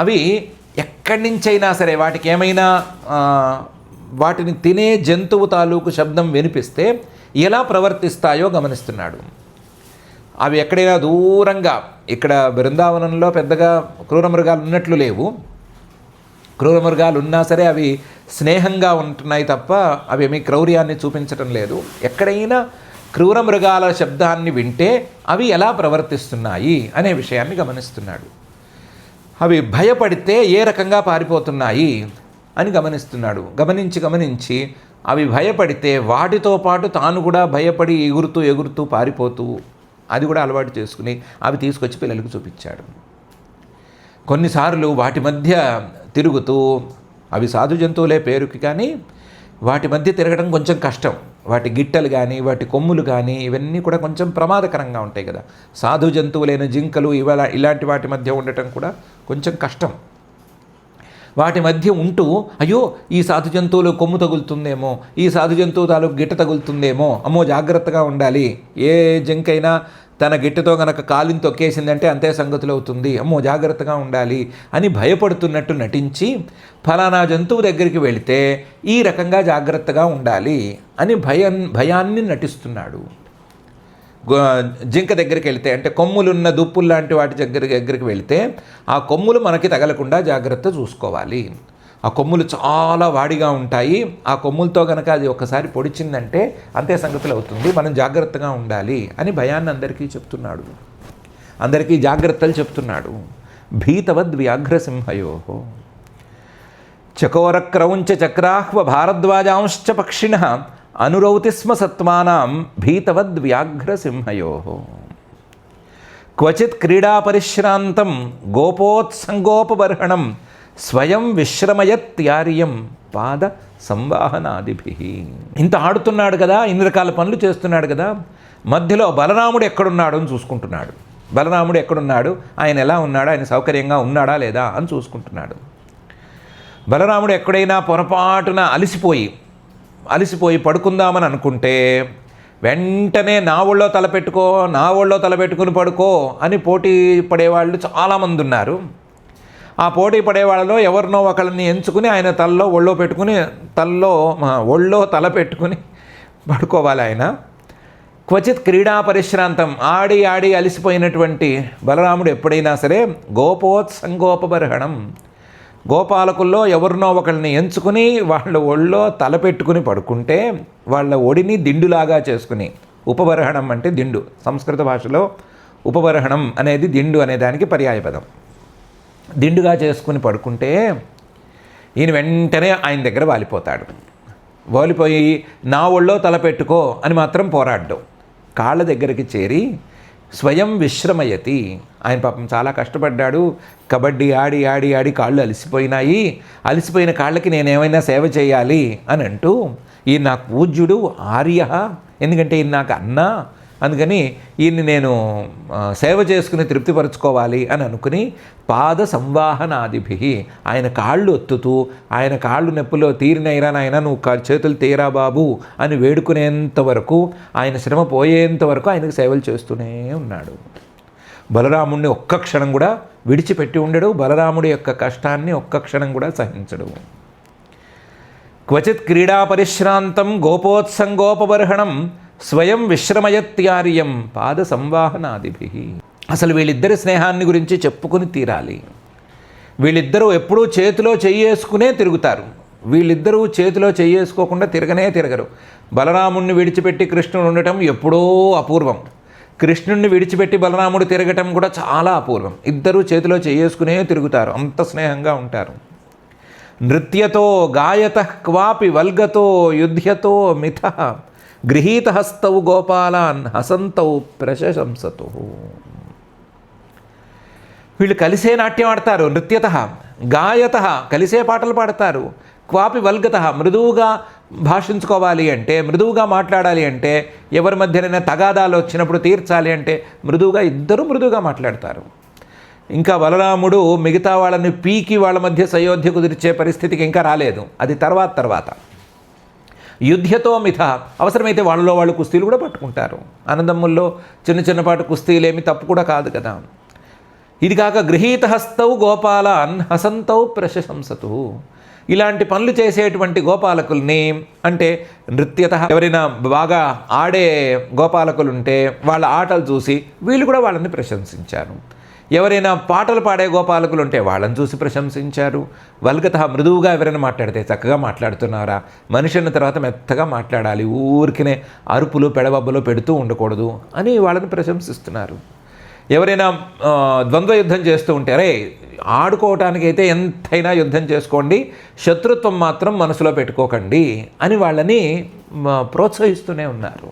అవి ఎక్కడి నుంచైనా సరే వాటికి ఏమైనా వాటిని తినే జంతువు తాలూకు శబ్దం వినిపిస్తే ఎలా ప్రవర్తిస్తాయో గమనిస్తున్నాడు. అవి ఎక్కడైనా దూరంగా, ఇక్కడ బృందావనంలో పెద్దగా క్రూర మృగాలు ఉన్నట్లు లేవు, క్రూర మృగాలు ఉన్నా సరే అవి స్నేహంగా ఉంటున్నాయి తప్ప అవి ఏమీ క్రౌర్యాన్ని చూపించటం లేదు. ఎక్కడైనా క్రూర మృగాల శబ్దాన్ని వింటే అవి ఎలా ప్రవర్తిస్తున్నాయి అనే విషయాన్ని గమనిస్తున్నాడు. అవి భయపడితే ఏ రకంగా పారిపోతున్నాయి అని గమనిస్తున్నాడు. గమనించి అవి భయపడితే వాటితో పాటు తాను కూడా భయపడి ఎగురుతూ పారిపోతూ అది కూడా అలవాటు చేసుకుని అవి తీసుకొచ్చి పిల్లలకు చూపించాడు. కొన్నిసార్లు వాటి మధ్య తిరుగుతూ, అవి సాధు జంతువులే పేరుకి, కానీ వాటి మధ్య తిరగడం కొంచెం కష్టం. వాటి గిట్టలు కానీ వాటి కొమ్ములు కానీ ఇవన్నీ కూడా కొంచెం ప్రమాదకరంగా ఉంటాయి కదా. సాధు జంతువులైన జింకలు ఇలాంటి వాటి మధ్య ఉండటం కూడా కొంచెం కష్టం. వాటి మధ్య ఉంటూ అయ్యో ఈ సాధు జంతువులు కొమ్ము తగులుతుందేమో, ఈ సాధు జంతువు తాలూకు గిట్ట తగులుతుందేమో, అమ్మో జాగ్రత్తగా ఉండాలి, ఏ జింకైనా తన గిట్టతో గనక కాలిని తొక్కేసిందంటే అంతే సంగతులు అవుతుంది, అమ్మో జాగ్రత్తగా ఉండాలి అని భయపడుతున్నట్టు నటించి ఫలానా జంతువు దగ్గరికి వెళితే ఈ రకంగా జాగ్రత్తగా ఉండాలి అని భయాన్ని నటిస్తున్నాడు. జింక దగ్గరికి వెళితే అంటే కొమ్ములున్న దుప్పులు లాంటి వాటి దగ్గరికి వెళితే ఆ కొమ్ములు మనకి తగలకుండా జాగ్రత్త చూసుకోవాలి. ఆ కొమ్ములు చాలా వాడిగా ఉంటాయి, ఆ కొమ్ములతో కనుక అది ఒకసారి పొడిచిందంటే అంతే సంగతులు అవుతుంది, మనం జాగ్రత్తగా ఉండాలి అని భయాన్ని అందరికీ చెప్తున్నాడు, అందరికీ జాగ్రత్తలు చెప్తున్నాడు. భీతవద్ వ్యాఘ్రసింహయో. చకోరక్రౌంచ చక్రాహ్వ భారద్వాజాంశ్చ పక్షిణః అనురౌతి స్మ సత్వానాం భీతవద్ వ్యాఘ్రసింహయో. క్వచిత్ క్రీడాపరిశ్రాంతం గోపోత్సంగోపబర్హణం స్వయం విశ్రమయత్యార్యం పాద సంవాహనాదిభిః. ఇంత ఆడుతున్నాడు కదా, ఇన్ని రకాల పనులు చేస్తున్నాడు కదా, మధ్యలో బలరాముడు ఎక్కడున్నాడు అని చూసుకుంటున్నాడు. బలరాముడు ఎక్కడున్నాడు, ఆయన ఎలా ఉన్నాడు, ఆయన సౌకర్యంగా ఉన్నాడా లేదా అని చూసుకుంటున్నాడు. బలరాముడు ఎక్కడైనా పొరపాటున అలిసిపోయి పడుకుందామని అనుకుంటే వెంటనే నా ఒళ్ళో తలపెట్టుకుని పడుకో అని పోటీ పడేవాళ్ళు చాలామంది ఉన్నారు. ఆ పోటీ పడేవాళ్ళలో ఎవరినో ఒకళ్ళని ఎంచుకుని ఆయన ఒళ్ళో తల పెట్టుకుని పడుకోవాలి ఆయన. క్వచిత్ క్రీడా పరిశ్రాంతం, ఆడి అలిసిపోయినటువంటి బలరాముడు ఎప్పుడైనా సరే గోపోత్సంగోపబర్హణం, గోపాలకుల్లో ఎవరినో ఒకళ్ళని ఎంచుకుని వాళ్ళ ఒళ్ళో తలపెట్టుకుని పడుకుంటే వాళ్ళ ఒడిని దిండులాగా చేసుకుని, ఉపబర్హణం అంటే దిండు, సంస్కృత భాషలో ఉపబర్హణం అనేది దిండు అనే దానికి పర్యాయపదం. దిండుగా చేసుకుని పడుకుంటే ఈయన వెంటనే ఆయన దగ్గర వాలిపోయి నా ఒళ్ళో తలపెట్టుకో అని మాత్రం పోరాడ్డం. కాళ్ళ దగ్గరికి చేరి స్వయం విశ్రమయతి, ఆయన పాపం చాలా కష్టపడ్డాడు, కబడ్డీ ఆడి కాళ్ళు అలసిపోయిన కాళ్ళకి నేనేమైనా సేవ చేయాలి అని అంటూ, ఈయన నాకు పూజ్యుడు ఆర్య, ఎందుకంటే ఈయన నాకు అన్న, అందుకని ఈయన్ని నేను సేవ చేసుకుని తృప్తిపరచుకోవాలి అని అనుకుని పాద సంవాహనాదిభి ఆయన కాళ్ళు ఒత్తుతూ ఆయన కాళ్ళు నొప్పులో తీరినైరా నాయన నువ్వు చేతులు తీరా బాబు అని వేడుకునేంత వరకు ఆయన శ్రమ పోయేంత వరకు ఆయనకు సేవలు చేస్తూనే ఉన్నాడు. బలరాముడిని ఒక్క క్షణం కూడా విడిచిపెట్టి ఉండడు. బలరాముడి యొక్క కష్టాన్ని ఒక్క క్షణం కూడా సహించడు. క్వచిత్ క్రీడా పరిశ్రాంతం గోపోత్సంగోపబర్హణం స్వయం విశ్రమయత్యార్యం పాద సంవాహనాదిభి. అసలు వీళ్ళిద్దరి స్నేహాన్ని గురించి చెప్పుకుని తీరాలి. వీళ్ళిద్దరూ ఎప్పుడూ చేతిలో చెయ్యేసుకునే తిరుగుతారు. వీళ్ళిద్దరూ చేతిలో చెయ్యేసుకోకుండా తిరగరు. బలరాముడిని విడిచిపెట్టి కృష్ణుడు ఉండటం ఎప్పుడో అపూర్వం. కృష్ణుడిని విడిచిపెట్టి బలరాముడు తిరగటం కూడా చాలా అపూర్వం. ఇద్దరూ చేతిలో చెయ్యేసుకునే తిరుగుతారు, అంత స్నేహంగా ఉంటారు. నృత్యతో గాయత క్వాపి వల్గతో యుధ్యతో మిథ గృహీతహస్తౌ గోపాలాన్ హసంతౌ ప్రశంసతు. వీళ్ళు కలిసే నాట్యం ఆడతారు. నృత్యత గాయత కలిసే పాటలు పాడతారు. క్వాపి వల్గత మృదువుగా భాషించుకోవాలి అంటే, మృదువుగా మాట్లాడాలి అంటే, ఎవరి మధ్యనైనా తగాదాలు వచ్చినప్పుడు తీర్చాలి అంటే ఇద్దరు మృదువుగా మాట్లాడతారు. ఇంకా బలరాముడు మిగతా వాళ్ళని పీకి వాళ్ళ మధ్య సయోధ్య కుదిర్చే పరిస్థితికి ఇంకా రాలేదు, అది తర్వాత. యుద్ధతో మిథ అవసరమైతే వాళ్ళలో వాళ్ళు కుస్తీలు కూడా పట్టుకుంటారు. అన్నదమ్ముల్లో చిన్నపాటు కుస్తీలేమి తప్పు కూడా కాదు కదా. ఇది కాక గృహీతహస్తౌ గోపాలాన్ హసంతౌ ప్రశంసతు. ఇలాంటి పనులు చేసేటువంటి గోపాలకుల్ని, అంటే నృత్యత ఎవరైనా బాగా ఆడే గోపాలకులుంటే వాళ్ళ ఆటలు చూసి వీళ్ళు కూడా వాళ్ళని ప్రశంసించారు. ఎవరైనా పాటలు పాడే గోపాలకులు ఉంటే వాళ్ళని చూసి ప్రశంసించారు. వల్గత మృదువుగా ఎవరైనా మాట్లాడితే చక్కగా మాట్లాడుతున్నారా, మనిషి అన్న తర్వాత మెత్తగా మాట్లాడాలి, ఊరికినే అరుపులు పెడబబ్బలు పెడుతూ ఉండకూడదు అని వాళ్ళని ప్రశంసిస్తున్నారు. ఎవరైనా ద్వంద్వ యుద్ధం చేస్తూ ఉంటే అరే ఆడుకోవటానికైతే ఎంతైనా యుద్ధం చేసుకోండి, శత్రుత్వం మాత్రం మనసులో పెట్టుకోకండి అని వాళ్ళని ప్రోత్సహిస్తూనే ఉన్నారు.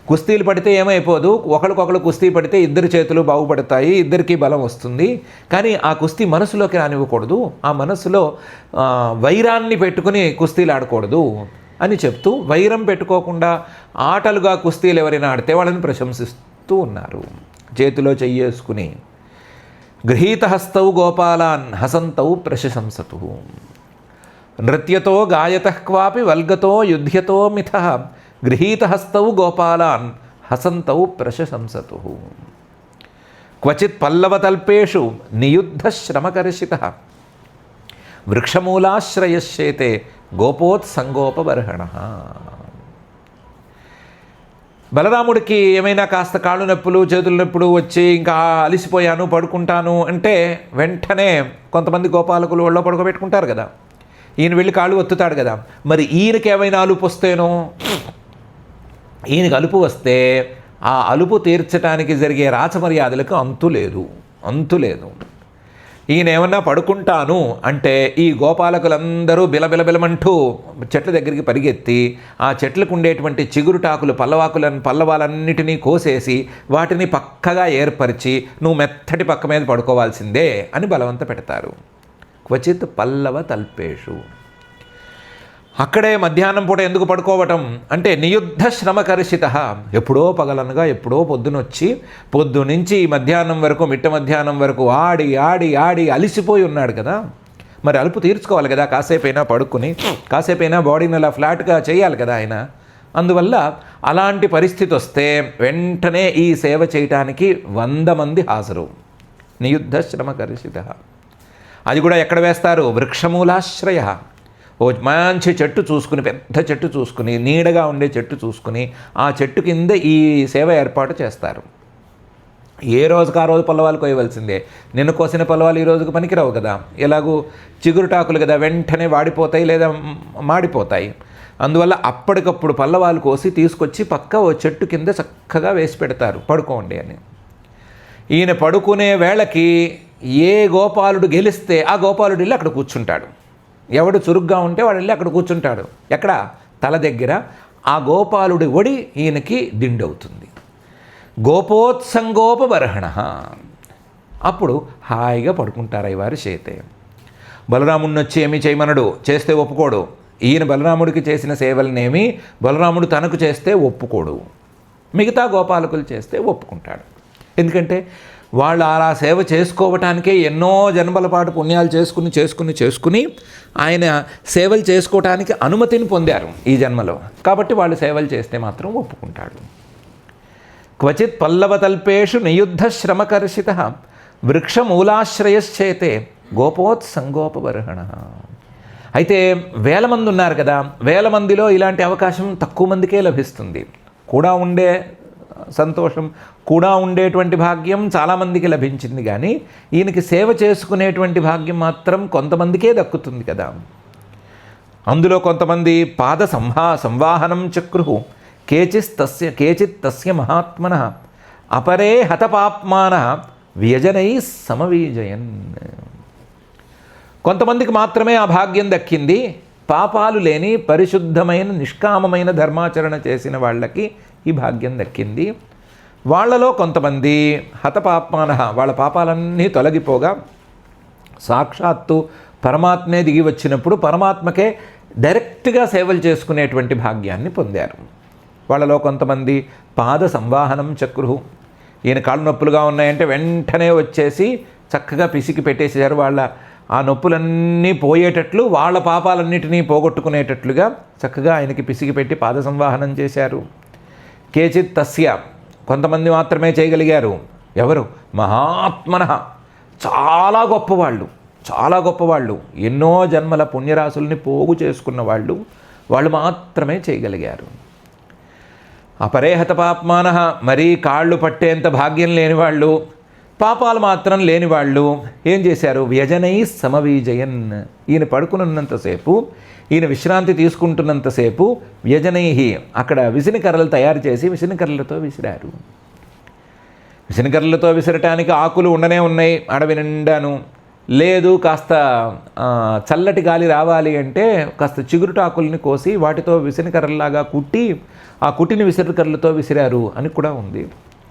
కుస్తీలు పడితే ఏమైపోదు, ఒకరికొకరు కుస్తీ పడితే ఇద్దరు చేతులు బాగుపడతాయి, ఇద్దరికీ బలం వస్తుంది, కానీ ఆ కుస్తీ మనసులోకి రానివ్వకూడదు, ఆ మనసులో వైరాన్ని పెట్టుకుని కుస్తీలు ఆడకూడదు అని చెప్తూ, వైరం పెట్టుకోకుండా ఆటలుగా కుస్తీలు ఎవరైనా ఆడితే వాళ్ళని ప్రశంసిస్తూ ఉన్నారు. చేతిలో చెయ్యేసుకుని గృహీతహస్తౌ గోపాలాన్ హసంతౌ ప్రశంసతు. నృత్యతో గాయత క్వాపి వల్గతో యుధ్యతో మిథ గృహీతహస్తౌ గోపాలాన్ హసంతౌ ప్రశంసతు. క్వచిత్ పల్లవతల్పేషు నియుద్ధశ్రమకర్షితః వృక్షమూలాశ్రయశ్చేతే గోపోత్సంగోపబర్హణః. బలరాముడికి ఏమైనా కాస్త కాళ్ళు నొప్పులు చేతుల నొప్పులు వచ్చి ఇంకా అలిసిపోయాను పడుకుంటాను అంటే వెంటనే కొంతమంది గోపాలకులు ఒళ్ళో పడుకోబెట్టుకుంటారు కదా, ఈయన వెళ్ళి కాళ్ళు ఒత్తుతాడు కదా. మరి ఈయనకి ఏమైనా అలుపు వస్తేనో, ఈయనకి అలుపు వస్తే ఆ అలుపు తీర్చడానికి జరిగే రాచమర్యాదలకు అంతు లేదు. ఈయన ఏమన్నా పడుకుంటాను అంటే ఈ గోపాలకులందరూ బిలబిలబిలమంటూ చెట్ల దగ్గరికి పరిగెత్తి ఆ చెట్లకు ఉండేటువంటి చిగురుటాకులు పల్లవాలన్నిటినీ కోసేసి వాటిని పక్కగా ఏర్పరిచి నువ్వు మెత్తటి పక్క మీద పడుకోవాల్సిందే అని బలవంత పెడతారు. క్వచిత్ పల్లవ తల్పేషు. అక్కడే మధ్యాహ్నం పూట ఎందుకు పడుకోవటం అంటే నియుద్ధ శ్రమకర్షిత. ఎప్పుడో పగలనగా ఎప్పుడో పొద్దునుంచి మధ్యాహ్నం వరకు మిట్ట మధ్యాహ్నం వరకు ఆడి అలిసిపోయి ఉన్నాడు కదా, మరి అలుపు తీర్చుకోవాలి కదా, కాసేపైనా పడుకుని కాసేపైనా బాడీని అలా ఫ్లాట్గా చేయాలి కదా ఆయన. అందువల్ల అలాంటి పరిస్థితి వస్తే వెంటనే ఈ సేవ చేయటానికి 100 మంది హాజరు. నియుద్ధ శ్రమకర్షిత. అది కూడా ఎక్కడ వేస్తారు, వృక్షమూలాశ్రయ. ఓ మంచి చెట్టు చూసుకుని, పెద్ద చెట్టు చూసుకుని, నీడగా ఉండే చెట్టు చూసుకుని ఆ చెట్టు కింద ఈ సేవ ఏర్పాటు చేస్తారు. ఏ రోజుకు ఆ రోజు పల్లవాలు కోయవలసిందే. నిన్న కోసిన పల్లవాలు ఈ రోజుకు పనికిరావు కదా, ఎలాగూ చిగురుటాకులు కదా, వెంటనే వాడిపోతాయి లేదా మాడిపోతాయి. అందువల్ల అప్పటికప్పుడు పల్లవాలు కోసి తీసుకొచ్చి పక్క ఓ చెట్టు కింద చక్కగా వేసి పెడతారు, పడుకోండి అని. ఈయన పడుకునే వేళకి ఏ గోపాలుడు గెలిస్తే ఆ గోపాలుడు వెళ్ళి అక్కడ కూర్చుంటాడు. ఎవడు చురుగ్గా ఉంటే వాడు వెళ్ళి అక్కడ కూర్చుంటాడు. ఎక్కడ, తల దగ్గర. ఆ గోపాలుడి ఒడి ఈయనకి దిండవుతుంది. గోపోత్సంగోపబర్హణ. అప్పుడు హాయిగా పడుకుంటారు అయ్యవారి చేతే. బలరాముడిని వచ్చి ఏమీ చేయమనడు, చేస్తే ఒప్పుకోడు. ఈయన బలరాముడికి చేసిన సేవలనేమి బలరాముడు తనకు చేస్తే ఒప్పుకోడు. మిగతా గోపాలకులు చేస్తే ఒప్పుకుంటాడు. ఎందుకంటే వాళ్ళు అలా సేవ చేసుకోవటానికే ఎన్నో జన్మల పాటు పుణ్యాలు చేసుకుని ఆయన సేవలు చేసుకోవటానికి అనుమతిని పొందారు ఈ జన్మలో. కాబట్టి వాళ్ళు సేవలు చేస్తే మాత్రం ఒప్పుకుంటాడు. క్వచిత్ పల్లవతల్పేషు నియుద్ధ శ్రమకర్షిత వృక్షమూలాశ్రయశ్చేతే గోపోత్సంగోపబర్హణ. అయితే వేల మంది ఉన్నారు కదా, వేల మందిలో ఇలాంటి అవకాశం తక్కువ మందికే లభిస్తుంది. కూడా ఉండే సంతోషం, కూడా ఉండేటువంటి భాగ్యం చాలామందికి లభించింది, కానీ ఈయనకి సేవ చేసుకునేటువంటి భాగ్యం మాత్రం కొంతమందికే దక్కుతుంది కదా. అందులో కొంతమంది పాద సంవాహనం చక్రు కేచిత్ తస్య మహాత్మనః అపరే హతపాప్మానః వ్యజనై సమవీజయన్. కొంతమందికి మాత్రమే ఆ భాగ్యం దక్కింది. పాపాలు లేని పరిశుద్ధమైన నిష్కామమైన ధర్మాచరణ చేసిన వాళ్ళకి ఈ భాగ్యం దక్కింది. వాళ్ళలో కొంతమంది హతపాప్మానః, వాళ్ళ పాపాలన్నీ తొలగిపోగా సాక్షాత్తు పరమాత్మే దిగి వచ్చినప్పుడు పరమాత్మకే డైరెక్ట్గా సేవలు చేసుకునేటువంటి భాగ్యాన్ని పొందారు. వాళ్ళలో కొంతమంది పాద సంవాహనం చక్రు, ఈయన కాళ్ళు నొప్పులుగా ఉన్నాయంటే వెంటనే వచ్చేసి చక్కగా పిసికి పెట్టేసారు. వాళ్ళ ఆ నొప్పులన్నీ పోయేటట్లు, వాళ్ళ పాపాలన్నిటినీ పోగొట్టుకునేటట్లుగా చక్కగా ఆయనకి పిసికి పెట్టి పాద సంవాహనం చేశారు. కేచిత్ తస్య, కొంతమంది మాత్రమే చేయగలిగారు. ఎవరు? మహాత్మనః, చాలా గొప్పవాళ్ళు, ఎన్నో జన్మల పుణ్యరాశుల్ని పోగు చేసుకున్న వాళ్ళు మాత్రమే చేయగలిగారు. అపరేహత పాప్మానః, మరీ కాళ్ళు పట్టేంత భాగ్యం లేనివాళ్ళు, పాపాలు మాత్రం లేనివాళ్ళు ఏం చేశారు? వ్యజనై సమవీజయన్. ఈయన పడుకున్నంతసేపు, ఈయన విశ్రాంతి తీసుకుంటున్నంతసేపు వ్యజనై, అక్కడ విసినికర్రలు తయారు చేసి విసినికర్రలతో విసిరారు. విసినికర్రలతో విసిరటానికి ఆకులు ఉండనే ఉన్నాయి అడవి నిండాను. లేదు కాస్త చల్లటి గాలి రావాలి అంటే కాస్త చిగురుటాకుల్ని కోసి వాటితో విసినికర్రలాగా కుట్టి ఆ కుట్టిన విసిరికర్రలతో విసిరారు అని కూడా ఉంది.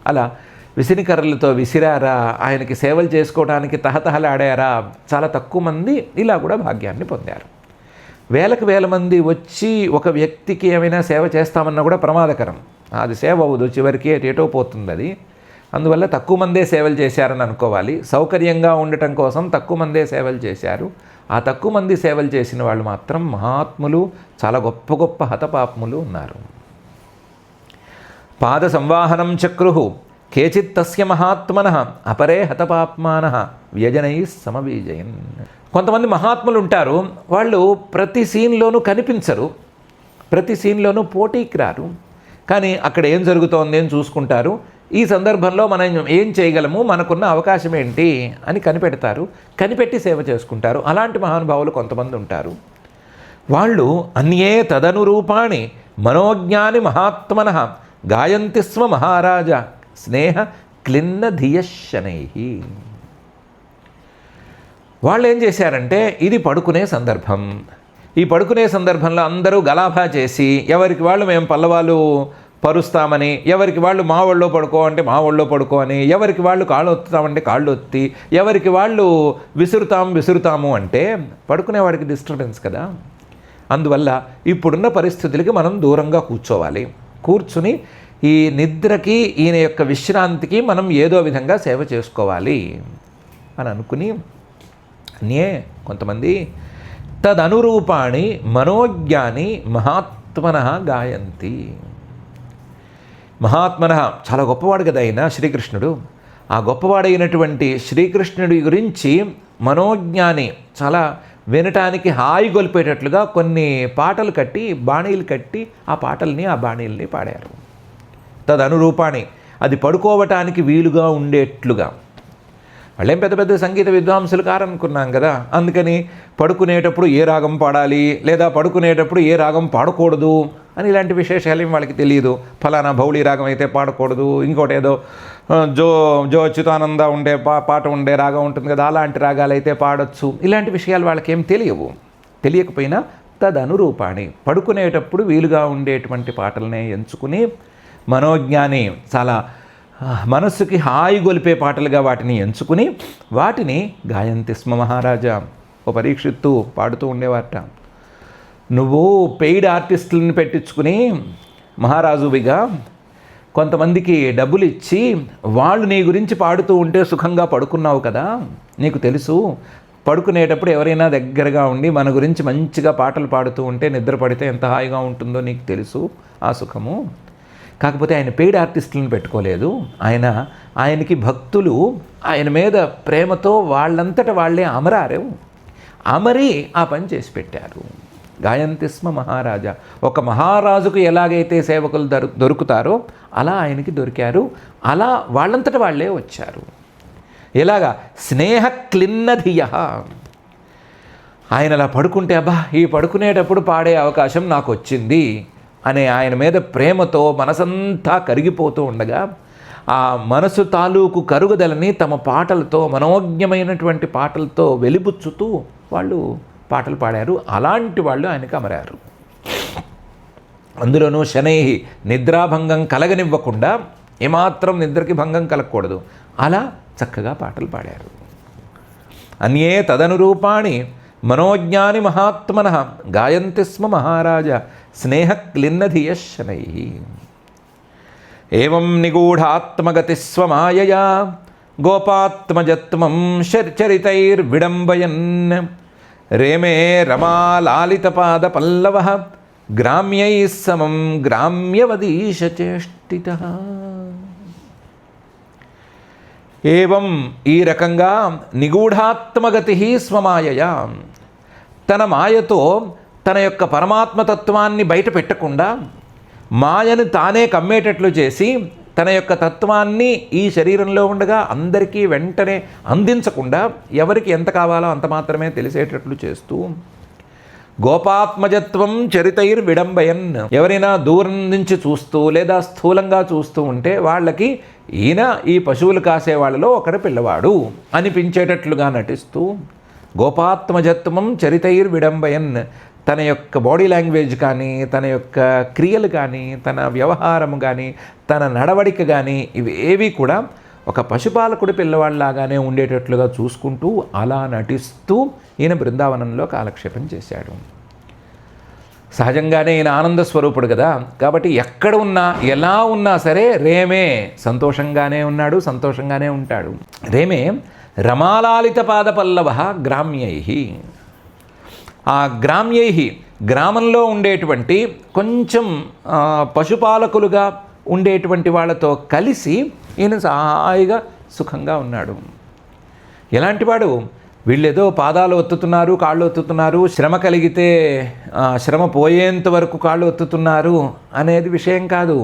అలా విసినికర్రలతో విసిరారా, ఆయనకి సేవలు చేసుకోవడానికి తహతహలాడారా, చాలా తక్కువ మంది ఇలా కూడా భాగ్యాన్ని పొందారు. వేలకు వేల మంది వచ్చి ఒక వ్యక్తికి ఏమైనా సేవ చేస్తామన్నా కూడా ప్రమాదకరం. అది సేవ అవ్వదు, చివరికి ఎటో పోతుంది అది. అందువల్ల తక్కువ మందే సేవలు చేశారని అనుకోవాలి. సౌకర్యంగా ఉండటం కోసం తక్కువ మందే సేవలు చేశారు. ఆ తక్కువ మంది సేవలు చేసిన వాళ్ళు మాత్రం మహాత్ములు, చాలా గొప్ప గొప్ప హతపాప్ములు ఉన్నారు. పాద సంవాహనం చక్రు కేచిత్ తస్య మహాత్మనః అపరే హతపాప్మానః వ్యజనై సమవీజయన్. కొంతమంది మహాత్ములు ఉంటారు, వాళ్ళు ప్రతి సీన్లోనూ కనిపించరు, ప్రతి సీన్లోనూ పోటీకి రారు, కానీ అక్కడ ఏం జరుగుతోంది అని చూసుకుంటారు. ఈ సందర్భంలో మనం ఏం చేయగలము, మనకున్న అవకాశం ఏంటి అని కనిపెడతారు, కనిపెట్టి సేవ చేసుకుంటారు. అలాంటి మహానుభావులు కొంతమంది ఉంటారు. వాళ్ళు అన్యే తదనురూపాణి మనోజ్ఞాని మహాత్మనః గాయంతి స్వ మహారాజ స్నేహ క్లిన్న ధియశనై. వాళ్ళు ఏం చేశారంటే, ఇది పడుకునే సందర్భం. ఈ పడుకునే సందర్భంలో అందరూ గలాభా చేసి ఎవరికి వాళ్ళు మేము పల్లవాళ్ళు పరుస్తామని, ఎవరికి వాళ్ళు మా ఒళ్ళో పడుకో అంటే మా ఒళ్ళో పడుకో అని, ఎవరికి వాళ్ళు కాళ్ళు ఒత్తుతామంటే కాళ్ళు ఒత్తి, ఎవరికి వాళ్ళు విసురుతాము అంటే పడుకునేవాడికి డిస్టర్బెన్స్ కదా. అందువల్ల ఇప్పుడున్న పరిస్థితులకి మనం దూరంగా కూర్చోవాలి. కూర్చుని ఈ నిద్రకి, ఈయన యొక్క విశ్రాంతికి మనం ఏదో విధంగా సేవ చేసుకోవాలి అని అనుకుని అన్యే కొంతమంది తదనురూపాణి మనోజ్ఞాని మహాత్మనః గాయంతి. మహాత్మనః, చాలా గొప్పవాడు కదా ఆయన శ్రీకృష్ణుడు. ఆ గొప్పవాడైనటువంటి శ్రీకృష్ణుడి గురించి మనోజ్ఞాని, చాలా వినటానికి హాయి గొలిపేటట్లుగా కొన్ని పాటలు కట్టి, బాణీలు కట్టి ఆ పాటల్ని, ఆ బాణీల్ని పాడారు. తదనురూపాణి, అది పడుకోవటానికి వీలుగా ఉండేట్లుగా. వాళ్ళేం పెద్ద పెద్ద సంగీత విద్వాంసులు కారనుకున్నాం కదా, అందుకని పడుకునేటప్పుడు ఏ రాగం పాడాలి, లేదా పడుకునేటప్పుడు ఏ రాగం పాడకూడదు అని ఇలాంటి విశేషాలు వాళ్ళకి తెలియదు. ఫలానా భౌళీ రాగం అయితే పాడకూడదు, ఇంకోటి ఏదో జో అచ్యుతానంద ఉండే పాట ఉండే రాగం ఉంటుంది కదా, అలాంటి రాగాలు అయితే పాడొచ్చు. ఇలాంటి విషయాలు వాళ్ళకేం తెలియవు. తెలియకపోయినా తదనురూపాణి, పడుకునేటప్పుడు వీలుగా ఉండేటువంటి పాటలనే ఎంచుకుని మనోజ్ఞాని, చాలా మనస్సుకి హాయి గొలిపే పాటలుగా వాటిని ఎంచుకుని వాటిని గాయంతి స్మ మహారాజా. ఓ పరీక్షిత్తు పాడుతూ ఉండేవారట, నువ్వు పెయిడ్ ఆర్టిస్టులను పెట్టించుకుని మహారాజువిగా కొంతమందికి డబ్బులు ఇచ్చి వాళ్ళు నీ గురించి పాడుతూ ఉంటే సుఖంగా పడుకున్నావు కదా, నీకు తెలుసు పడుకునేటప్పుడు ఎవరైనా దగ్గరగా ఉండి మన గురించి మంచిగా పాటలు పాడుతూ ఉంటే నిద్ర పడితే ఎంత హాయిగా ఉంటుందో నీకు తెలుసు ఆ సుఖము. కాకపోతే ఆయన పెయిడ్ ఆర్టిస్టులను పెట్టుకోలేదు. ఆయనకి భక్తులు ఆయన మీద ప్రేమతో వాళ్ళంతట వాళ్ళే అమరి ఆ పని చేసి పెట్టారు. గాయంతి స్మ మహారాజా. ఒక మహారాజుకు ఎలాగైతే సేవకులు దొరుకుతారో అలా ఆయనకి దొరికారు. అలా వాళ్ళంతట వాళ్ళే వచ్చారు. ఎలాగా? స్నేహ క్లిన్నధియ. ఆయన అలా పడుకుంటే అబ్బా ఈ పడుకునేటప్పుడు పాడే అవకాశం నాకు వచ్చింది అనే ఆయన మీద ప్రేమతో మనసంతా కరిగిపోతూ ఉండగా ఆ మనసు తాలూకు కరుగుదలని తమ పాటలతో, మనోజ్ఞమైనటువంటి పాటలతో వెలిబుచ్చుతూ వాళ్ళు పాటలు పాడారు. అలాంటి వాళ్ళు ఆయనకు అమరారు. అందులోనూ శనైహి, నిద్రాభంగం కలగనివ్వకుండా, ఏమాత్రం నిద్రకి భంగం కలగకూడదు, అలా చక్కగా పాటలు పాడారు. అన్యే తదనురూపాణి మనోజ్ఞాని మహాత్మనః గాయంతి స్మ మహారాజ స్నేహ క్లిన్నధియ శనైః. ఏవం నిగూఢాత్మగతి స్వమాయయా గోపాత్మజత్వం చరితైర్విడంబయన్ రేమే రమాలాలితపాద పల్లవః గ్రామ్యై సమం గ్రామ్యవదీశచేష్టితః. ఏవం ఈ రకంగా నిగూఢాత్మగతి స్వమాయయా, తన మాయతో తన యొక్క పరమాత్మతత్వాన్ని బయట పెట్టకుండా మాయను తానే కమ్మేటట్లు చేసి తన యొక్క తత్వాన్ని ఈ శరీరంలో ఉండగా అందరికీ వెంటనే అందించకుండా ఎవరికి ఎంత కావాలో అంత మాత్రమే తెలిసేటట్లు చేస్తూ గోపాత్మజత్వం చరితైర్ విడంబయన్. ఎవరైనా దూరం నుంచి చూస్తూ లేదా స్థూలంగా చూస్తూ ఉంటే వాళ్ళకి ఈయన ఈ పశువులు కాసే వాళ్ళలో ఒకడు పిల్లవాడు అనిపించేటట్లుగా నటిస్తూ గోపాత్మజత్వం చరితైర్ విడంబయన్. తన యొక్క బాడీ లాంగ్వేజ్ కానీ, తన యొక్క క్రియలు కానీ, తన వ్యవహారము కానీ, తన నడవడిక కానీ ఇవేవి కూడా ఒక పశుపాలకుడి పిల్లవాళ్ళలాగానే ఉండేటట్లుగా చూసుకుంటూ అలా నటిస్తూ ఈయన బృందావనంలో కాలక్షేపం చేశాడు. సహజంగానే ఈయన ఆనంద స్వరూపుడు కదా, కాబట్టి ఎక్కడ ఉన్నా ఎలా ఉన్నా సరే రేమే సంతోషంగానే ఉన్నాడు, సంతోషంగానే ఉంటాడు. రేమే రమాలాలిత పాద పల్లవ గ్రామ్యై. ఆ గ్రామ్యై, గ్రామంలో ఉండేటువంటి కొంచెం పశుపాలకులుగా ఉండేటువంటి వాళ్ళతో కలిసి ఈయన హాయిగా సుఖంగా ఉన్నాడు. ఎలాంటి వాడు? వీళ్ళేదో పాదాలు ఒత్తుతున్నారు, కాళ్ళు ఒత్తుతున్నారు, శ్రమ కలిగితే శ్రమ పోయేంత వరకు కాళ్ళు ఒత్తుతున్నారు అనేది విషయం కాదు.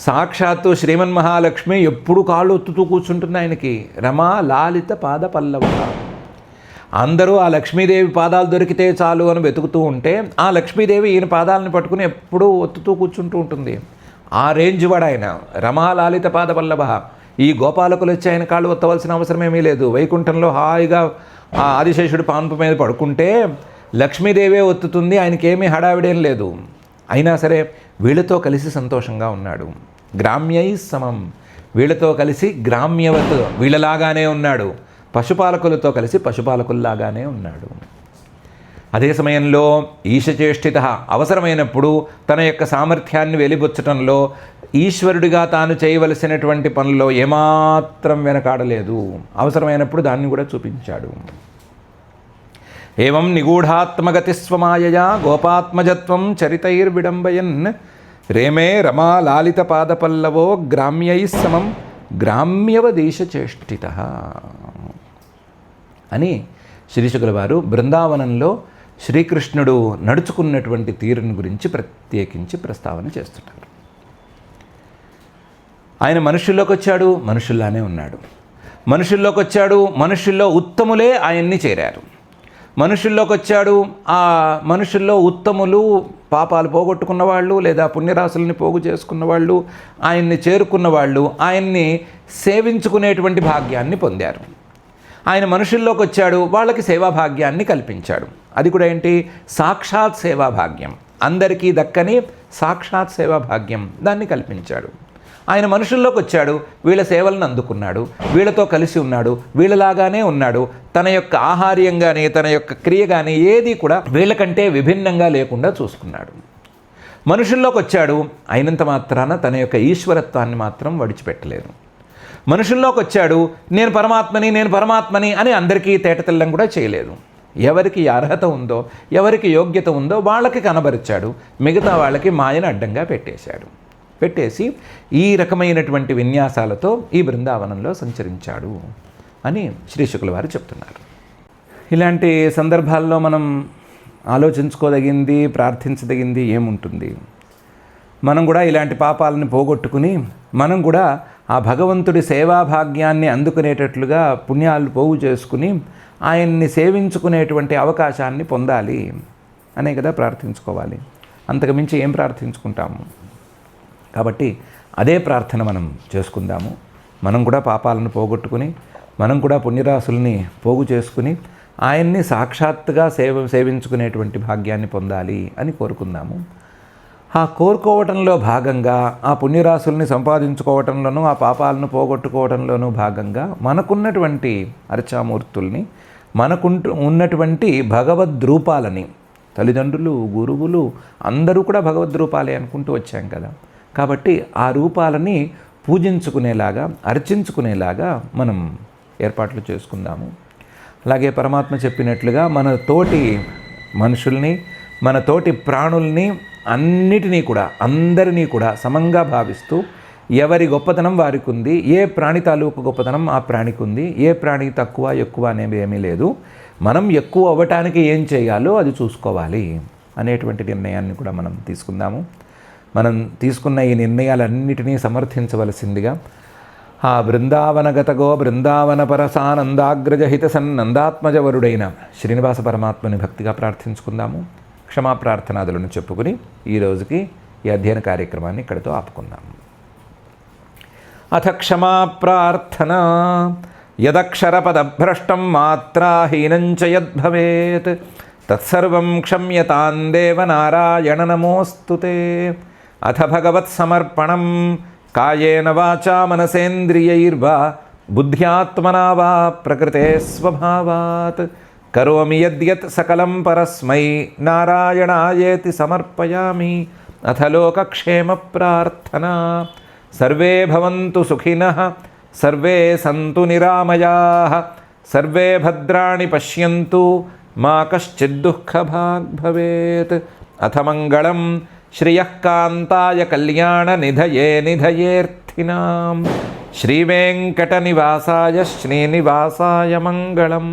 సాక్షాత్తు శ్రీమన్మహాలక్ష్మి ఎప్పుడు కాళ్ళు ఒత్తుతూ కూర్చుంటుంది ఆయనకి. రమా లాలిత పాద పల్లవ. అందరూ ఆ లక్ష్మీదేవి పాదాలు దొరికితే చాలు అని వెతుకుతూ ఉంటే ఆ లక్ష్మీదేవి ఈయన పాదాలను పట్టుకుని ఎప్పుడూ ఒత్తుతూ కూర్చుంటూ ఉంటుంది. ఆ రేంజ్ వాడు ఆయన. రమాలాలిత పాద పల్లవ. ఈ గోపాలకులు వచ్చి ఆయన కాళ్ళు ఒత్తవలసిన అవసరం ఏమీ లేదు. వైకుంఠంలో హాయిగా ఆ ఆదిశేషుడు పాన్పు మీద పడుకుంటే లక్ష్మీదేవే ఒత్తుతుంది, ఆయనకేమీ హడావిడేం లేదు. అయినా సరే వీళ్ళతో కలిసి సంతోషంగా ఉన్నాడు. గ్రామ్యై సమం. వీళ్ళతో కలిసి గ్రామ్యవత్, వీళ్ళలాగానే ఉన్నాడు. పశుపాలకులతో కలిసి పశుపాలకుల్లాగానే ఉన్నాడు. అదే సమయంలో ఈశచేష్టిత, అవసరమైనప్పుడు తన యొక్క సామర్థ్యాన్ని వెలిబుచ్చటంలో ఈశ్వరుడిగా తాను చేయవలసినటువంటి పనుల్లో ఏమాత్రం వెనకాడలేదు. అవసరమైనప్పుడు దాన్ని కూడా చూపించాడు. ఏవం నిగూఢాత్మగతి స్వమాయయా గోపాత్మజత్వం చరితైర్విడంబయన్ రేమే రమా లాలిత పాదపల్లవో గ్రామ్యై సమం గ్రామ్యవదీశచేష్టిత అని శ్రీశుకుల వారు బృందావనంలో శ్రీకృష్ణుడు నడుచుకున్నటువంటి తీరుని గురించి ప్రత్యేకించి ప్రస్తావన చేస్తుంటారు. ఆయన మనుషుల్లోకి వచ్చాడు, మనుషుల్లానే ఉన్నాడు. మనుషుల్లోకి వచ్చాడు, మనుషుల్లో ఉత్తములే ఆయన్ని చేరారు. మనుషుల్లోకి వచ్చాడు, ఆ మనుషుల్లో ఉత్తములు, పాపాలు పోగొట్టుకున్న వాళ్ళు లేదా పుణ్యరాశుల్ని పోగు చేసుకున్న వాళ్ళు, ఆయన్ని చేరుకున్న వాళ్ళు ఆయన్ని సేవించుకునేటువంటి భాగ్యాన్ని పొందారు. ఆయన మనుషుల్లోకి వచ్చాడు, వాళ్ళకి సేవాభాగ్యాన్ని కల్పించాడు. అది కూడా ఏంటి? సాక్షాత్ సేవాభాగ్యం. అందరికీ దక్కని సాక్షాత్ సేవాభాగ్యం, దాన్ని కల్పించాడు. ఆయన మనుషుల్లోకి వచ్చాడు, వీళ్ళ సేవలను అందుకున్నాడు, వీళ్ళతో కలిసి ఉన్నాడు, వీళ్ళలాగానే ఉన్నాడు. తన యొక్క ఆహార్యం కానీ తన యొక్క క్రియ కానీ ఏది కూడా వీళ్ళకంటే విభిన్నంగా లేకుండా చూసుకున్నాడు. మనుషుల్లోకి వచ్చాడు, అయినంత మాత్రాన తన యొక్క ఈశ్వరత్వాన్ని మాత్రం విడిచిపెట్టలేదు. మనుషుల్లోకి వచ్చాడు, నేను పరమాత్మని అని అందరికీ తేటతెల్లం కూడా చేయలేదు. ఎవరికి అర్హత ఉందో, ఎవరికి యోగ్యత ఉందో వాళ్ళకి కనబరిచాడు, మిగతా వాళ్ళకి మాయను అడ్డంగా పెట్టేసి ఈ రకమైనటువంటి విన్యాసాలతో ఈ బృందావనంలో సంచరించాడు అని శ్రీ శుకుల వారు చెప్తున్నారు. ఇలాంటి సందర్భాల్లో మనం ఆలోచించుకోదగింది, ప్రార్థించదగింది ఏముంటుంది? మనం కూడా ఇలాంటి పాపాలను పోగొట్టుకుని మనం కూడా ఆ భగవంతుడి సేవాభాగ్యాన్ని అందుకునేటట్లుగా పుణ్యాలు పోగు చేసుకుని ఆయన్ని సేవించుకునేటువంటి అవకాశాన్ని పొందాలి అనే కదా ప్రార్థించుకోవాలి. అంతకుమించి ఏం ప్రార్థించుకుంటాము? కాబట్టి అదే ప్రార్థన మనం చేసుకుందాము. మనం కూడా పాపాలను పోగొట్టుకుని మనం కూడా పుణ్యరాశుల్ని పోగు చేసుకుని ఆయన్ని సాక్షాత్తుగా సేవించుకునేటువంటి భాగ్యాన్ని పొందాలి అని కోరుకుందాము. ఆ కోరుకోవటంలో భాగంగా ఆ పుణ్యరాశుల్ని సంపాదించుకోవటంలోనూ ఆ పాపాలను పోగొట్టుకోవటంలోనూ భాగంగా మనకున్నటువంటి అర్చామూర్తుల్ని, ఉన్నటువంటి భగవద్రూపాలని, తల్లిదండ్రులు, గురువులు అందరూ కూడా భగవద్రూపాలే అనుకుంటూ వచ్చాం కదా. కాబట్టి ఆ రూపాలని పూజించుకునేలాగా, అర్చించుకునేలాగా మనం ఏర్పాట్లు చేసుకుందాము. అలాగే పరమాత్మ చెప్పినట్లుగా మన తోటి మనుషుల్ని, మన తోటి ప్రాణుల్ని అన్నిటినీ కూడా, అందరినీ కూడా సమంగా భావిస్తూ ఎవరి గొప్పతనం వారికి ఉంది, ఏ ప్రాణి తాలూకు గొప్పతనం ఆ ప్రాణికి ఉంది, ఏ ప్రాణి తక్కువ ఎక్కువ అనేవి ఏమీ లేదు, మనం ఎక్కువ అవ్వటానికి ఏం చేయాలో అది చూసుకోవాలి అనేటువంటి నిర్ణయాన్ని కూడా మనం తీసుకుందాము. మనం తీసుకున్న ఈ నిర్ణయాలన్నిటినీ సమర్థించవలసిందిగా ఆ బృందావనగతగో బృందావన పరసానందాగ్రజహిత సన్నందాత్మజవరుడైన శ్రీనివాస పరమాత్మని భక్తిగా ప్రార్థించుకుందాము. క్షమాప్రార్థనాదులను చెప్పుకుని ఈరోజుకి ఈ అధ్యయన కార్యక్రమాన్ని ఇక్కడితో ఆపుకుందాము. అథ క్షమాప్రార్థన. యదక్షరపదభ్రష్టం మాత్రాహీనంచ యద్భవేత్ తత్సర్వం క్షమ్యతాం దేవ నారాయణ నమోస్తుతే. అథ భగవత్సమర్పణం కాయేన వాచా మనసేంద్రియైర్వా బుద్ధ్యాత్మనా వా ప్రకృతే స్వభావాత్ కరోమి యద్యత్ సకలం పరస్మై నారాయణాయేతి సమర్పయామి. అథ లోకక్షేమ ప్రార్థనా. సర్వే భవంతు సుఖినః, సర్వే సంతు నిరామయాః, సర్వే భద్రాణి పశ్యంతు, మా కశ్చిద్ దుఃఖభాగ్ భవేత్. అథ మంగళం శ్రియః కాంతాయ కళ్యాణ నిధయే నిధయేర్థినాం. శ్రీవేంకటనివాసాయ శ్రీనివాసాయ మంగళం.